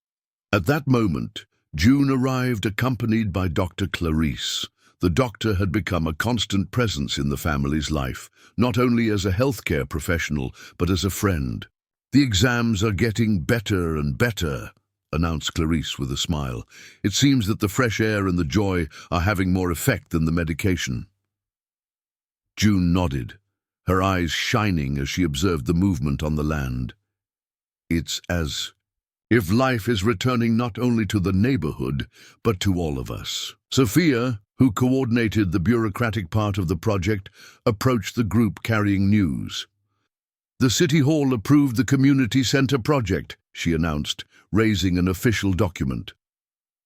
At that moment, June arrived accompanied by Dr. Clarice. The doctor had become a constant presence in the family's life, not only as a healthcare professional, but as a friend. "The exams are getting better and better," announced Clarice with a smile. "It seems that the fresh air and the joy are having more effect than the medication." June nodded, her eyes shining as she observed the movement on the land. "It's as if life is returning not only to the neighborhood, but to all of us." Sophia, who coordinated the bureaucratic part of the project, approached the group carrying news. "The City Hall approved the community center project," she announced, raising an official document.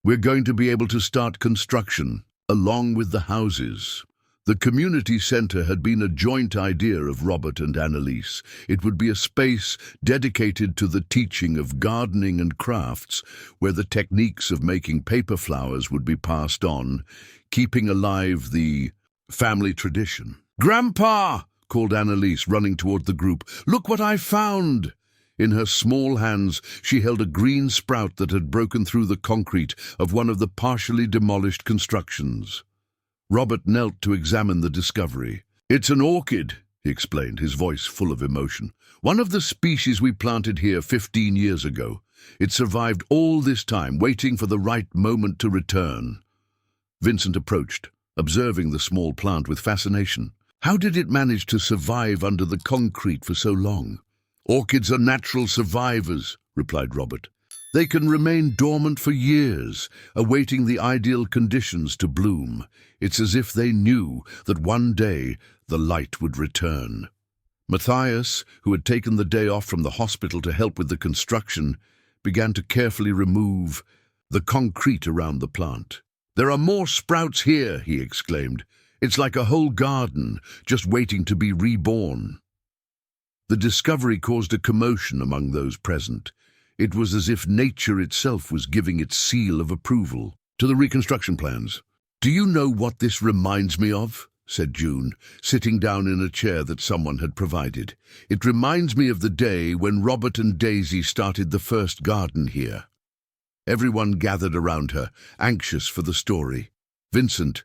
"We're going to be able to start construction, along with the houses." The community center had been a joint idea of Robert and Annalise. It would be a space dedicated to the teaching of gardening and crafts, where the techniques of making paper flowers would be passed on, keeping alive the family tradition. "Grandpa!" called Annalise, running toward the group. "Look what I found!" In her small hands, she held a green sprout that had broken through the concrete of one of the partially demolished constructions. Robert knelt to examine the discovery. "It's an orchid," he explained, his voice full of emotion. "One of the species we planted here 15 years ago. It survived all this time, waiting for the right moment to return." Vincent approached, observing the small plant with fascination. "How did it manage to survive under the concrete for so long?" "Orchids are natural survivors," replied Robert. "They can remain dormant for years, awaiting the ideal conditions to bloom. It's as if they knew that one day the light would return." Matthias, who had taken the day off from the hospital to help with the construction, began to carefully remove the concrete around the plant. "There are more sprouts here," he exclaimed. "It's like a whole garden, just waiting to be reborn." The discovery caused a commotion among those present. It was as if nature itself was giving its seal of approval to the reconstruction plans. "Do you know what this reminds me of?" said June, sitting down in a chair that someone had provided. "It reminds me of the day when Robert and Daisy started the first garden here." Everyone gathered around her, anxious for the story. Vincent,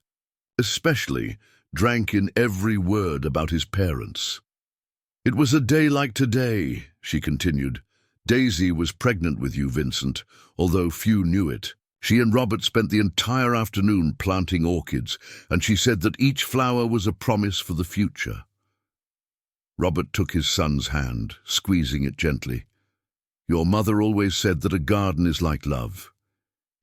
especially, drank in every word about his parents. "It was a day like today," she continued. "Daisy was pregnant with you, Vincent, although few knew it. She and Robert spent the entire afternoon planting orchids, and she said that each flower was a promise for the future." Robert took his son's hand, squeezing it gently. "Your mother always said that a garden is like love.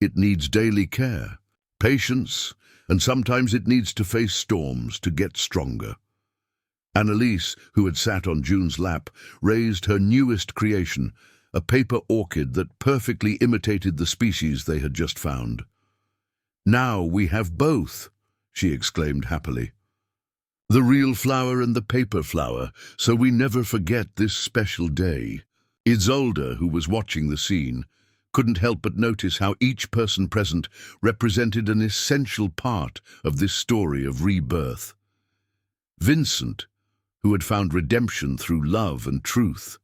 It needs daily care, patience, and sometimes it needs to face storms to get stronger." Annalise, who had sat on June's lap, raised her newest creation, a paper orchid that perfectly imitated the species they had just found. "Now we have both," she exclaimed happily. "The real flower and the paper flower, so we never forget this special day." Isolde, who was watching the scene, couldn't help but notice how each person present represented an essential part of this story of rebirth. Vincent, who had found redemption through love and truth.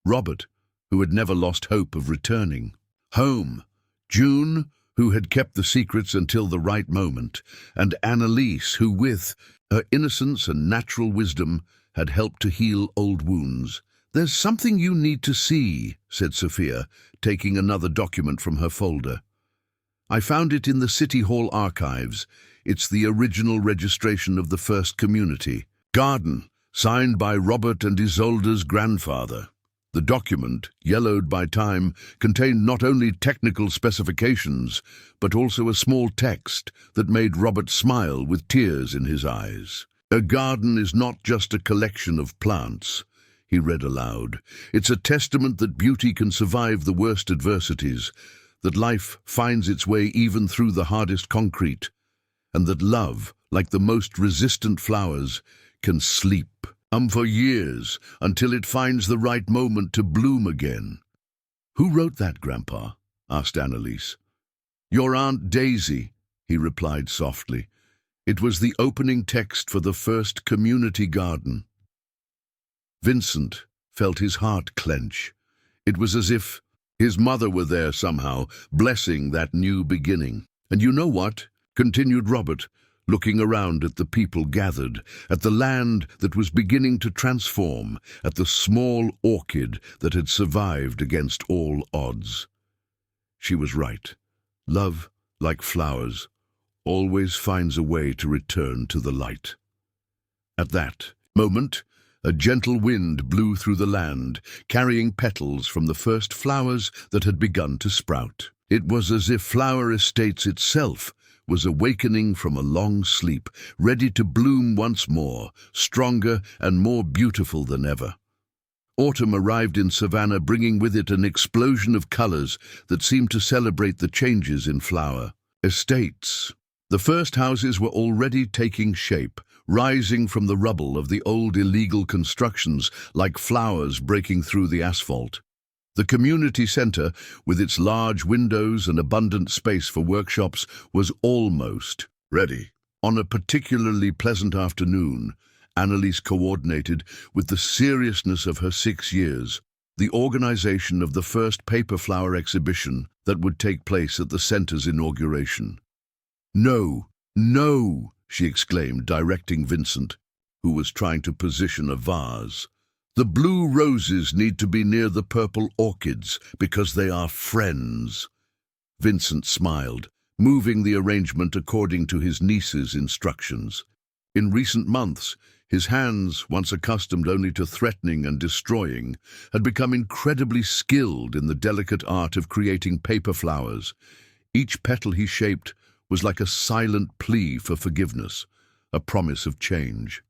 Robert, who had never lost hope of returning home. June, who had kept the secrets until the right moment. And Annalise, who with her innocence and natural wisdom had helped to heal old wounds. "There's something you need to see," said Sophia, taking another document from her folder. "I found it in the City Hall archives. It's the original registration of the first community garden, signed by Robert and Isolde's grandfather." The document, yellowed by time, contained not only technical specifications, but also a small text that made Robert smile with tears in his eyes. "A garden is not just a collection of plants," he read aloud. "It's a testament that beauty can survive the worst adversities, that life finds its way even through the hardest concrete, and that love, like the most resistant flowers, can sleep for years until it finds the right moment to bloom again." "Who wrote that, Grandpa?" asked Annalise. "Your Aunt Daisy," he replied softly. "It was the opening text for the first community garden." Vincent felt his heart clench. It was as if his mother were there somehow, blessing that new beginning. "And you know what?" continued Robert, looking around at the people gathered, at the land that was beginning to transform, at the small orchid that had survived against all odds. She was right. Love, like flowers, always finds a way to return to the light. At that moment, a gentle wind blew through the land, carrying petals from the first flowers that had begun to sprout. It was as if Flower Estates itself was awakening from a long sleep, ready to bloom once more, stronger and more beautiful than ever. Autumn arrived in Savannah, bringing with it an explosion of colors that seemed to celebrate the changes in Flower Estates. The first houses were already taking shape, rising from the rubble of the old illegal constructions like flowers breaking through the asphalt. The community center, with its large windows and abundant space for workshops, was almost ready. On a particularly pleasant afternoon, Annalise coordinated, with the seriousness of her 6 years, the organization of the first paper flower exhibition that would take place at the center's inauguration. "No, no," she exclaimed, directing Vincent, who was trying to position a vase. "The blue roses need to be near the purple orchids because they are friends." Vincent smiled, moving the arrangement according to his niece's instructions. In recent months, his hands, once accustomed only to threatening and destroying, had become incredibly skilled in the delicate art of creating paper flowers. Each petal he shaped was like a silent plea for forgiveness, a promise of change.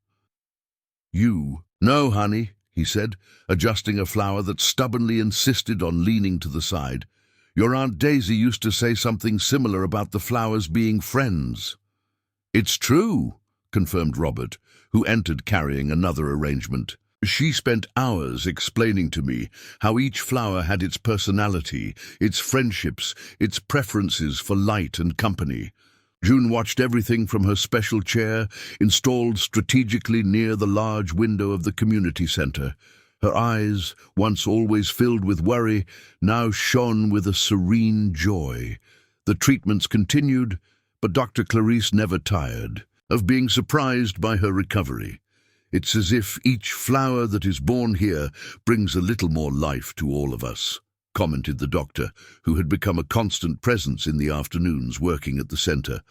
"No, honey," he said, adjusting a flower that stubbornly insisted on leaning to the side. "Your Aunt Daisy used to say something similar about the flowers being friends." "It's true," confirmed Robert, who entered carrying another arrangement. "She spent hours explaining to me how each flower had its personality, its friendships, its preferences for light and company. June watched everything from her special chair, installed strategically near the large window of the community center. Her eyes, once always filled with worry, now shone with a serene joy. The treatments continued, but Dr. Clarice never tired of being surprised by her recovery. It's as if each flower that is born here brings a little more life to all of us," commented the doctor, who had become a constant presence in the afternoons working at the center.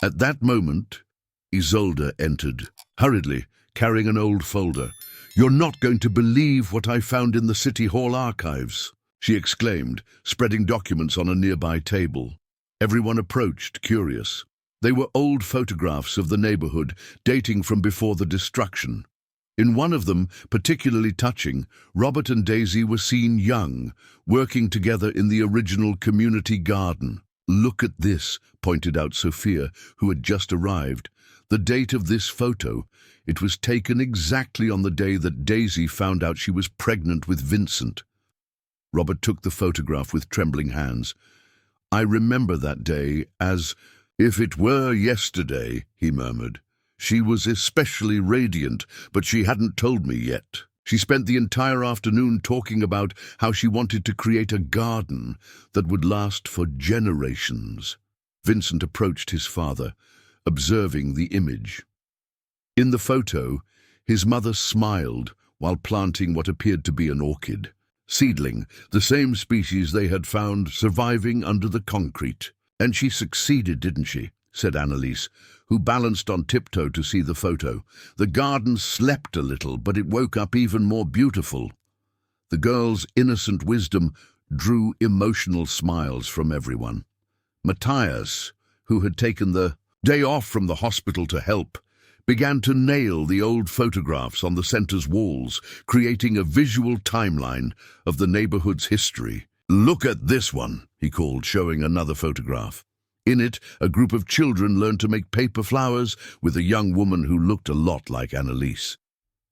At that moment, Isolde entered, hurriedly, carrying an old folder. "You're not going to believe what I found in the City Hall archives," she exclaimed, spreading documents on a nearby table. Everyone approached, curious. They were old photographs of the neighborhood, dating from before the destruction. In one of them, particularly touching, Robert and Daisy were seen young, working together in the original community garden. "Look at this," pointed out Sophia, who had just arrived. "The date of this photo. It was taken exactly on the day that Daisy found out she was pregnant with Vincent." Robert took the photograph with trembling hands. "I remember that day as if it were yesterday," he murmured. "She was especially radiant, but she hadn't told me yet. She spent the entire afternoon talking about how she wanted to create a garden that would last for generations." Vincent approached his father, observing the image. In the photo, his mother smiled while planting what appeared to be an orchid. Seedling, the same species they had found surviving under the concrete. "And she succeeded, didn't she?" said Annalise, who balanced on tiptoe to see the photo. "The garden slept a little, but it woke up even more beautiful." The girl's innocent wisdom drew emotional smiles from everyone. Matthias, who had taken the day off from the hospital to help, began to nail the old photographs on the center's walls, creating a visual timeline of the neighborhood's history. "Look at this one," he called, showing another photograph. In it, a group of children learned to make paper flowers with a young woman who looked a lot like Annalise.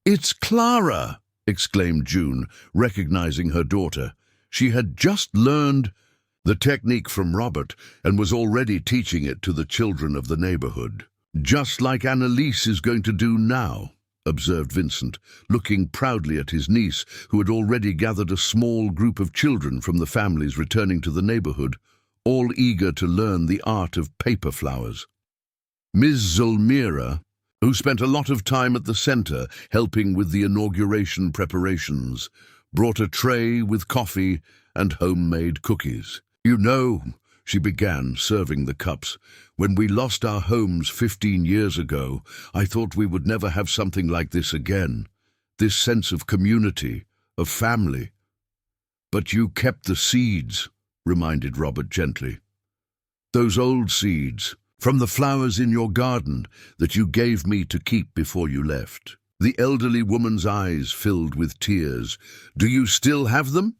"It's Clara!" exclaimed June, recognizing her daughter. She had just learned the technique from Robert and was already teaching it to the children of the neighborhood. "Just like Annalise is going to do now," observed Vincent, looking proudly at his niece, who had already gathered a small group of children from the families returning to the neighborhood, all eager to learn the art of paper flowers. Ms. Zulmira, who spent a lot of time at the center helping with the inauguration preparations, brought a tray with coffee and homemade cookies. "You know," she began, serving the cups, "when we lost our homes 15 years ago, I thought we would never have something like this again. This sense of community, of family. But you kept the seeds," reminded Robert gently. "Those old seeds, from the flowers in your garden that you gave me to keep before you left." The elderly woman's eyes filled with tears. "Do you still have them?"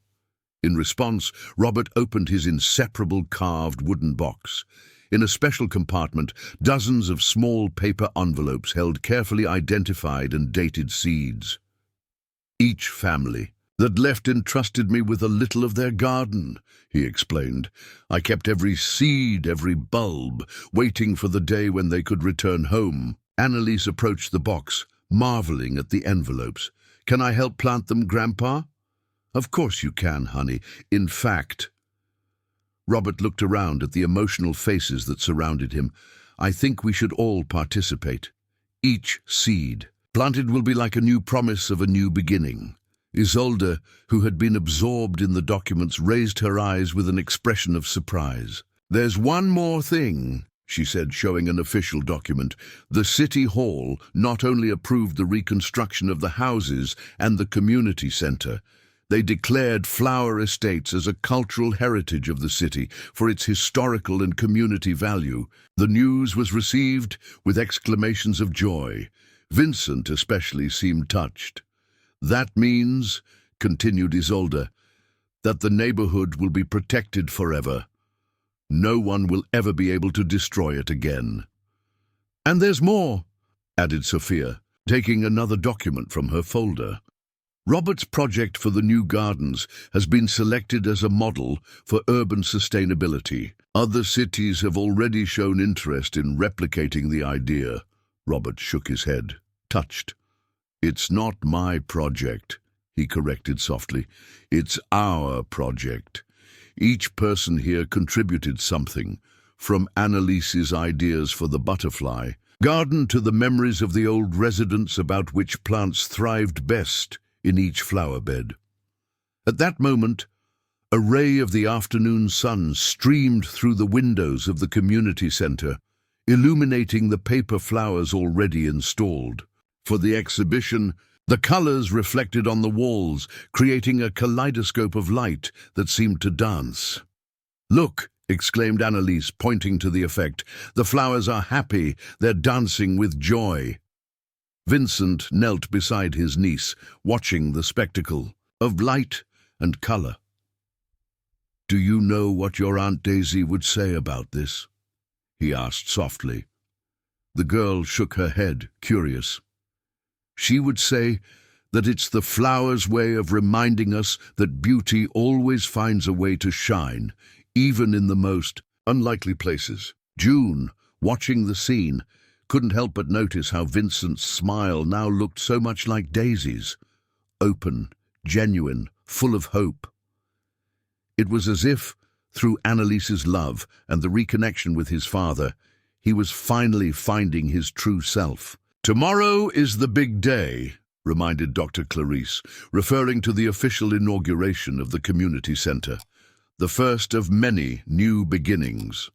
In response, Robert opened his inseparable carved wooden box. In a special compartment, dozens of small paper envelopes held carefully identified and dated seeds. "Each family that left entrusted me with a little of their garden," he explained. "I kept every seed, every bulb, waiting for the day when they could return home." Annalise approached the box, marveling at the envelopes. "Can I help plant them, Grandpa?" "Of course you can, honey. In fact—" Robert looked around at the emotional faces that surrounded him. "I think we should all participate. Each seed planted will be like a new promise of a new beginning." Isolde, who had been absorbed in the documents, raised her eyes with an expression of surprise. "There's one more thing," she said, showing an official document. "The City Hall not only approved the reconstruction of the houses and the community center, they declared Flower Estates as a cultural heritage of the city for its historical and community value." The news was received with exclamations of joy. Vincent especially seemed touched. "That means," continued Isolde, "that the neighborhood will be protected forever. No one will ever be able to destroy it again." "And there's more," added Sophia, taking another document from her folder. "Robert's project for the new gardens has been selected as a model for urban sustainability. Other cities have already shown interest in replicating the idea." Robert shook his head, touched. "It's not my project," he corrected softly. "It's our project. Each person here contributed something, from Annalise's ideas for the butterfly garden to the memories of the old residents about which plants thrived best in each flower bed." At that moment, a ray of the afternoon sun streamed through the windows of the community center, illuminating the paper flowers already installed. For the exhibition, the colors reflected on the walls, creating a kaleidoscope of light that seemed to dance. "Look!" exclaimed Annalise, pointing to the effect. "The flowers are happy, they're dancing with joy." Vincent knelt beside his niece, watching the spectacle of light and color. "Do you know what your Aunt Daisy would say about this?" he asked softly. The girl shook her head, curious. "She would say that it's the flower's way of reminding us that beauty always finds a way to shine, even in the most unlikely places." June, watching the scene, couldn't help but notice how Vincent's smile now looked so much like Daisy's, open, genuine, full of hope. It was as if, through Annalise's love and the reconnection with his father, he was finally finding his true self. "Tomorrow is the big day," reminded Dr. Clarice, referring to the official inauguration of the community center. "The first of many new beginnings."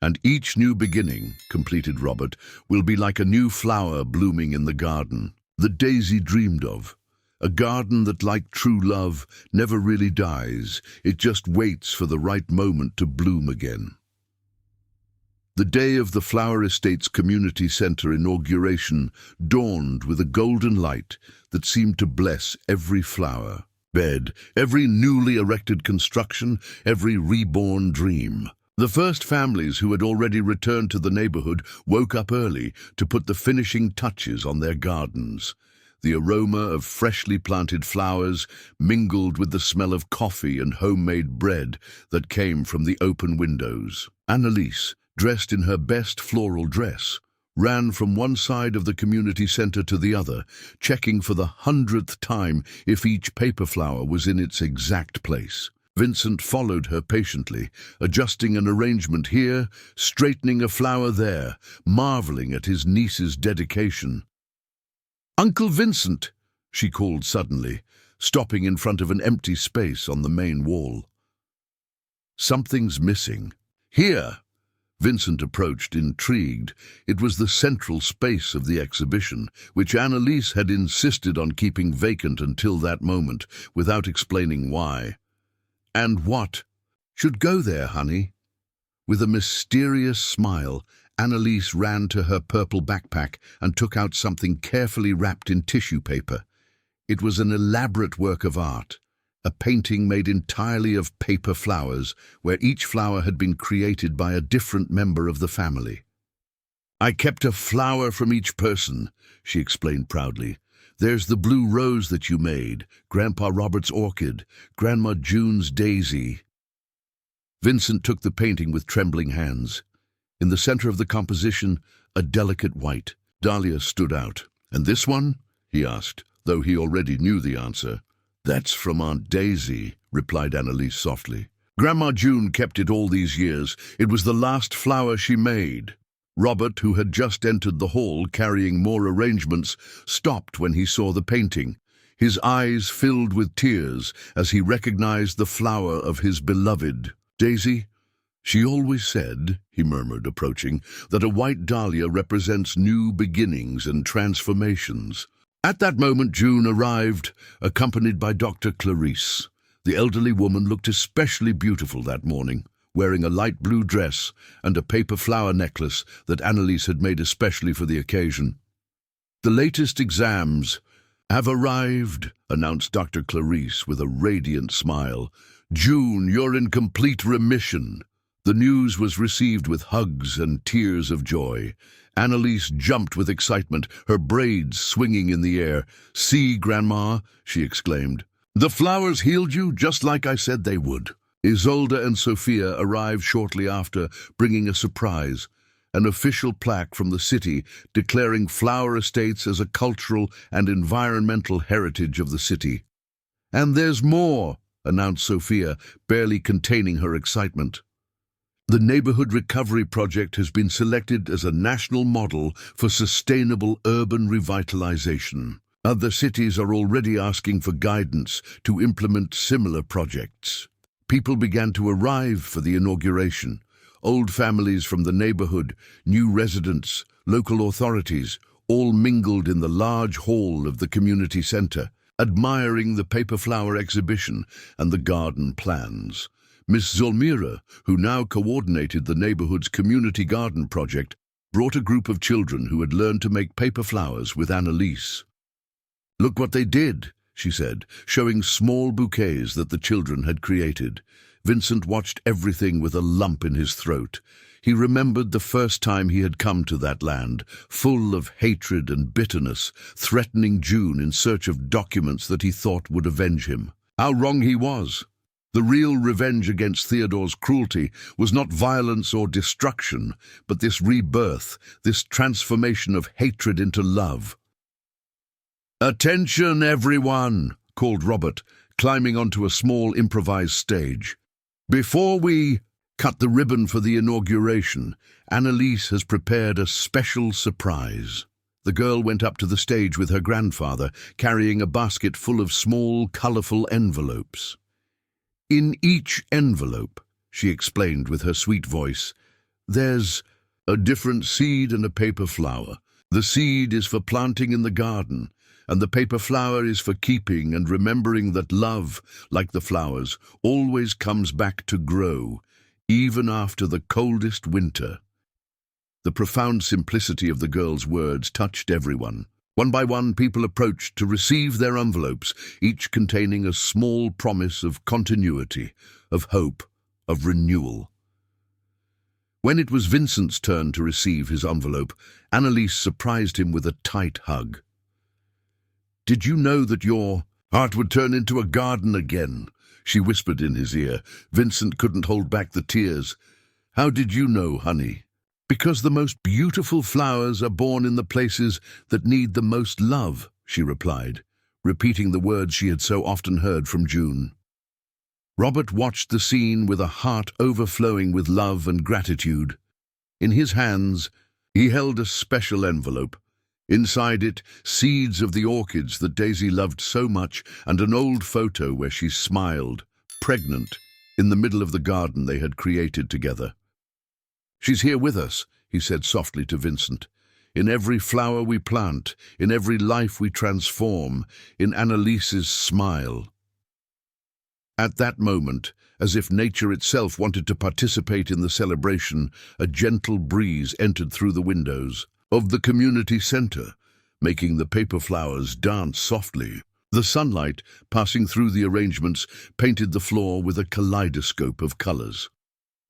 "And each new beginning," completed Robert, "will be like a new flower blooming in the garden that Daisy dreamed of. A garden that, like true love, never really dies. It just waits for the right moment to bloom again." The day of the Flower Estates Community Center inauguration dawned with a golden light that seemed to bless every flower bed, every newly erected construction, every reborn dream. The first families who had already returned to the neighborhood woke up early to put the finishing touches on their gardens. The aroma of freshly planted flowers mingled with the smell of coffee and homemade bread that came from the open windows. Annalise, dressed in her best floral dress, ran from one side of the community center to the other, checking for the 100th time if each paper flower was in its exact place. Vincent followed her patiently, adjusting an arrangement here, straightening a flower there, marveling at his niece's dedication. "Uncle Vincent," she called suddenly, stopping in front of an empty space on the main wall. "Something's missing." "Here!" Vincent approached, intrigued. It was the central space of the exhibition, which Annalise had insisted on keeping vacant until that moment, without explaining why. "And what should go there, honey?" With a mysterious smile, Annalise ran to her purple backpack and took out something carefully wrapped in tissue paper. It was an elaborate work of art, a painting made entirely of paper flowers, where each flower had been created by a different member of the family. "I kept a flower from each person," she explained proudly. "There's the blue rose that you made, Grandpa Robert's orchid, Grandma June's daisy." Vincent took the painting with trembling hands. In the center of the composition, a delicate white dahlia stood out. "And this one?" he asked, though he already knew the answer. "That's from Aunt Daisy," replied Annalise softly. "Grandma June kept it all these years. It was the last flower she made." Robert, who had just entered the hall carrying more arrangements, stopped when he saw the painting. His eyes filled with tears as he recognized the flower of his beloved Daisy. "She always said," he murmured, approaching, "that a white dahlia represents new beginnings and transformations." At that moment, June arrived, accompanied by Dr. Clarice. The elderly woman looked especially beautiful that morning, wearing a light blue dress and a paper flower necklace that Annalise had made especially for the occasion. "The latest exams have arrived," announced Dr. Clarice with a radiant smile. "June, you're in complete remission." The news was received with hugs and tears of joy. Annalise jumped with excitement, her braids swinging in the air. "See, Grandma," she exclaimed. "The flowers healed you just like I said they would." Isolde and Sophia arrived shortly after, bringing a surprise, an official plaque from the city declaring Flower Estates as a cultural and environmental heritage of the city. "And there's more," announced Sophia, barely containing her excitement. "The Neighborhood Recovery Project has been selected as a national model for sustainable urban revitalization. Other cities are already asking for guidance to implement similar projects." People began to arrive for the inauguration. Old families from the neighborhood, new residents, local authorities, all mingled in the large hall of the community center, admiring the paper flower exhibition and the garden plans. Miss Zulmira, who now coordinated the neighborhood's community garden project, brought a group of children who had learned to make paper flowers with Annalise. "Look what they did," she said, showing small bouquets that the children had created. Vincent watched everything with a lump in his throat. He remembered the first time he had come to that land, full of hatred and bitterness, threatening June in search of documents that he thought would avenge him. How wrong he was! The real revenge against Theodore's cruelty was not violence or destruction, but this rebirth, this transformation of hatred into love. "Attention, everyone," called Robert, climbing onto a small improvised stage. "Before we cut the ribbon for the inauguration, Annalise has prepared a special surprise." The girl went up to the stage with her grandfather, carrying a basket full of small, colorful envelopes. "In each envelope," she explained with her sweet voice, "there's a different seed and a paper flower. The seed is for planting in the garden, and the paper flower is for keeping and remembering that love, like the flowers, always comes back to grow, even after the coldest winter." The profound simplicity of the girl's words touched everyone. One by one, people approached to receive their envelopes, each containing a small promise of continuity, of hope, of renewal. When it was Vincent's turn to receive his envelope, Annalise surprised him with a tight hug. "Did you know that your heart would turn into a garden again?" she whispered in his ear. Vincent couldn't hold back the tears. "How did you know, honey?" "Because the most beautiful flowers are born in the places that need the most love," she replied, repeating the words she had so often heard from June. Robert watched the scene with a heart overflowing with love and gratitude. In his hands, he held a special envelope. Inside it, seeds of the orchids that Daisy loved so much and an old photo where she smiled, pregnant, in the middle of the garden they had created together. "She's here with us," he said softly to Vincent. "In every flower we plant, in every life we transform, in Annalise's smile." At that moment, as if nature itself wanted to participate in the celebration, a gentle breeze entered through the windows of the community center, making the paper flowers dance softly. The sunlight, passing through the arrangements, painted the floor with a kaleidoscope of colors.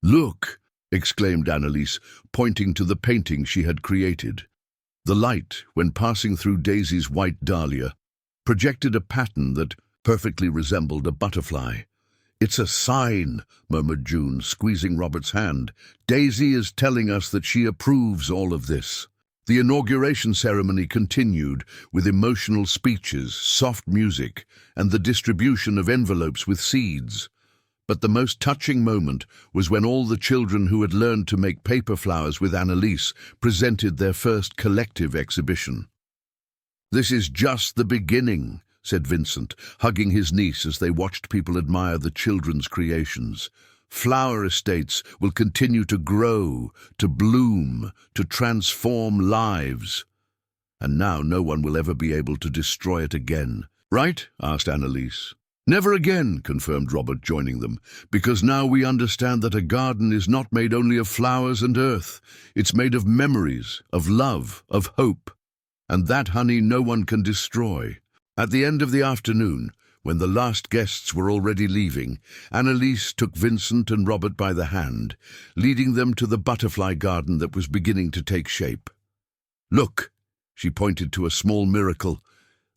"Look!" exclaimed Annalise, pointing to the painting she had created. The light, when passing through Daisy's white dahlia, projected a pattern that perfectly resembled a butterfly. "It's a sign," murmured June, squeezing Robert's hand. "Daisy is telling us that she approves all of this." The inauguration ceremony continued with emotional speeches, soft music, and the distribution of envelopes with seeds. But the most touching moment was when all the children who had learned to make paper flowers with Annalise presented their first collective exhibition. "This is just the beginning," said Vincent, hugging his niece as they watched people admire the children's creations. "Flower estates will continue to grow, to bloom, to transform lives. And now no one will ever be able to destroy it again." "Right?" asked Annalise. "Never again," confirmed Robert, joining them, "because now we understand that a garden is not made only of flowers and earth. It's made of memories, of love, of hope. And that, honey, no one can destroy." At the end of the afternoon, when the last guests were already leaving, Annalise took Vincent and Robert by the hand, leading them to the butterfly garden that was beginning to take shape. "Look," she pointed to a small miracle,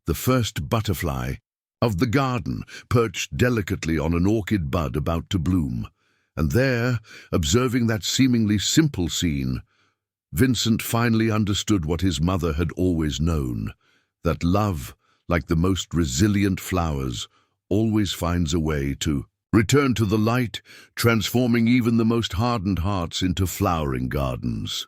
the first butterfly of the garden, perched delicately on an orchid bud about to bloom. And there, observing that seemingly simple scene, Vincent finally understood what his mother had always known, that love, like the most resilient flowers, always finds a way to return to the light, transforming even the most hardened hearts into flowering gardens.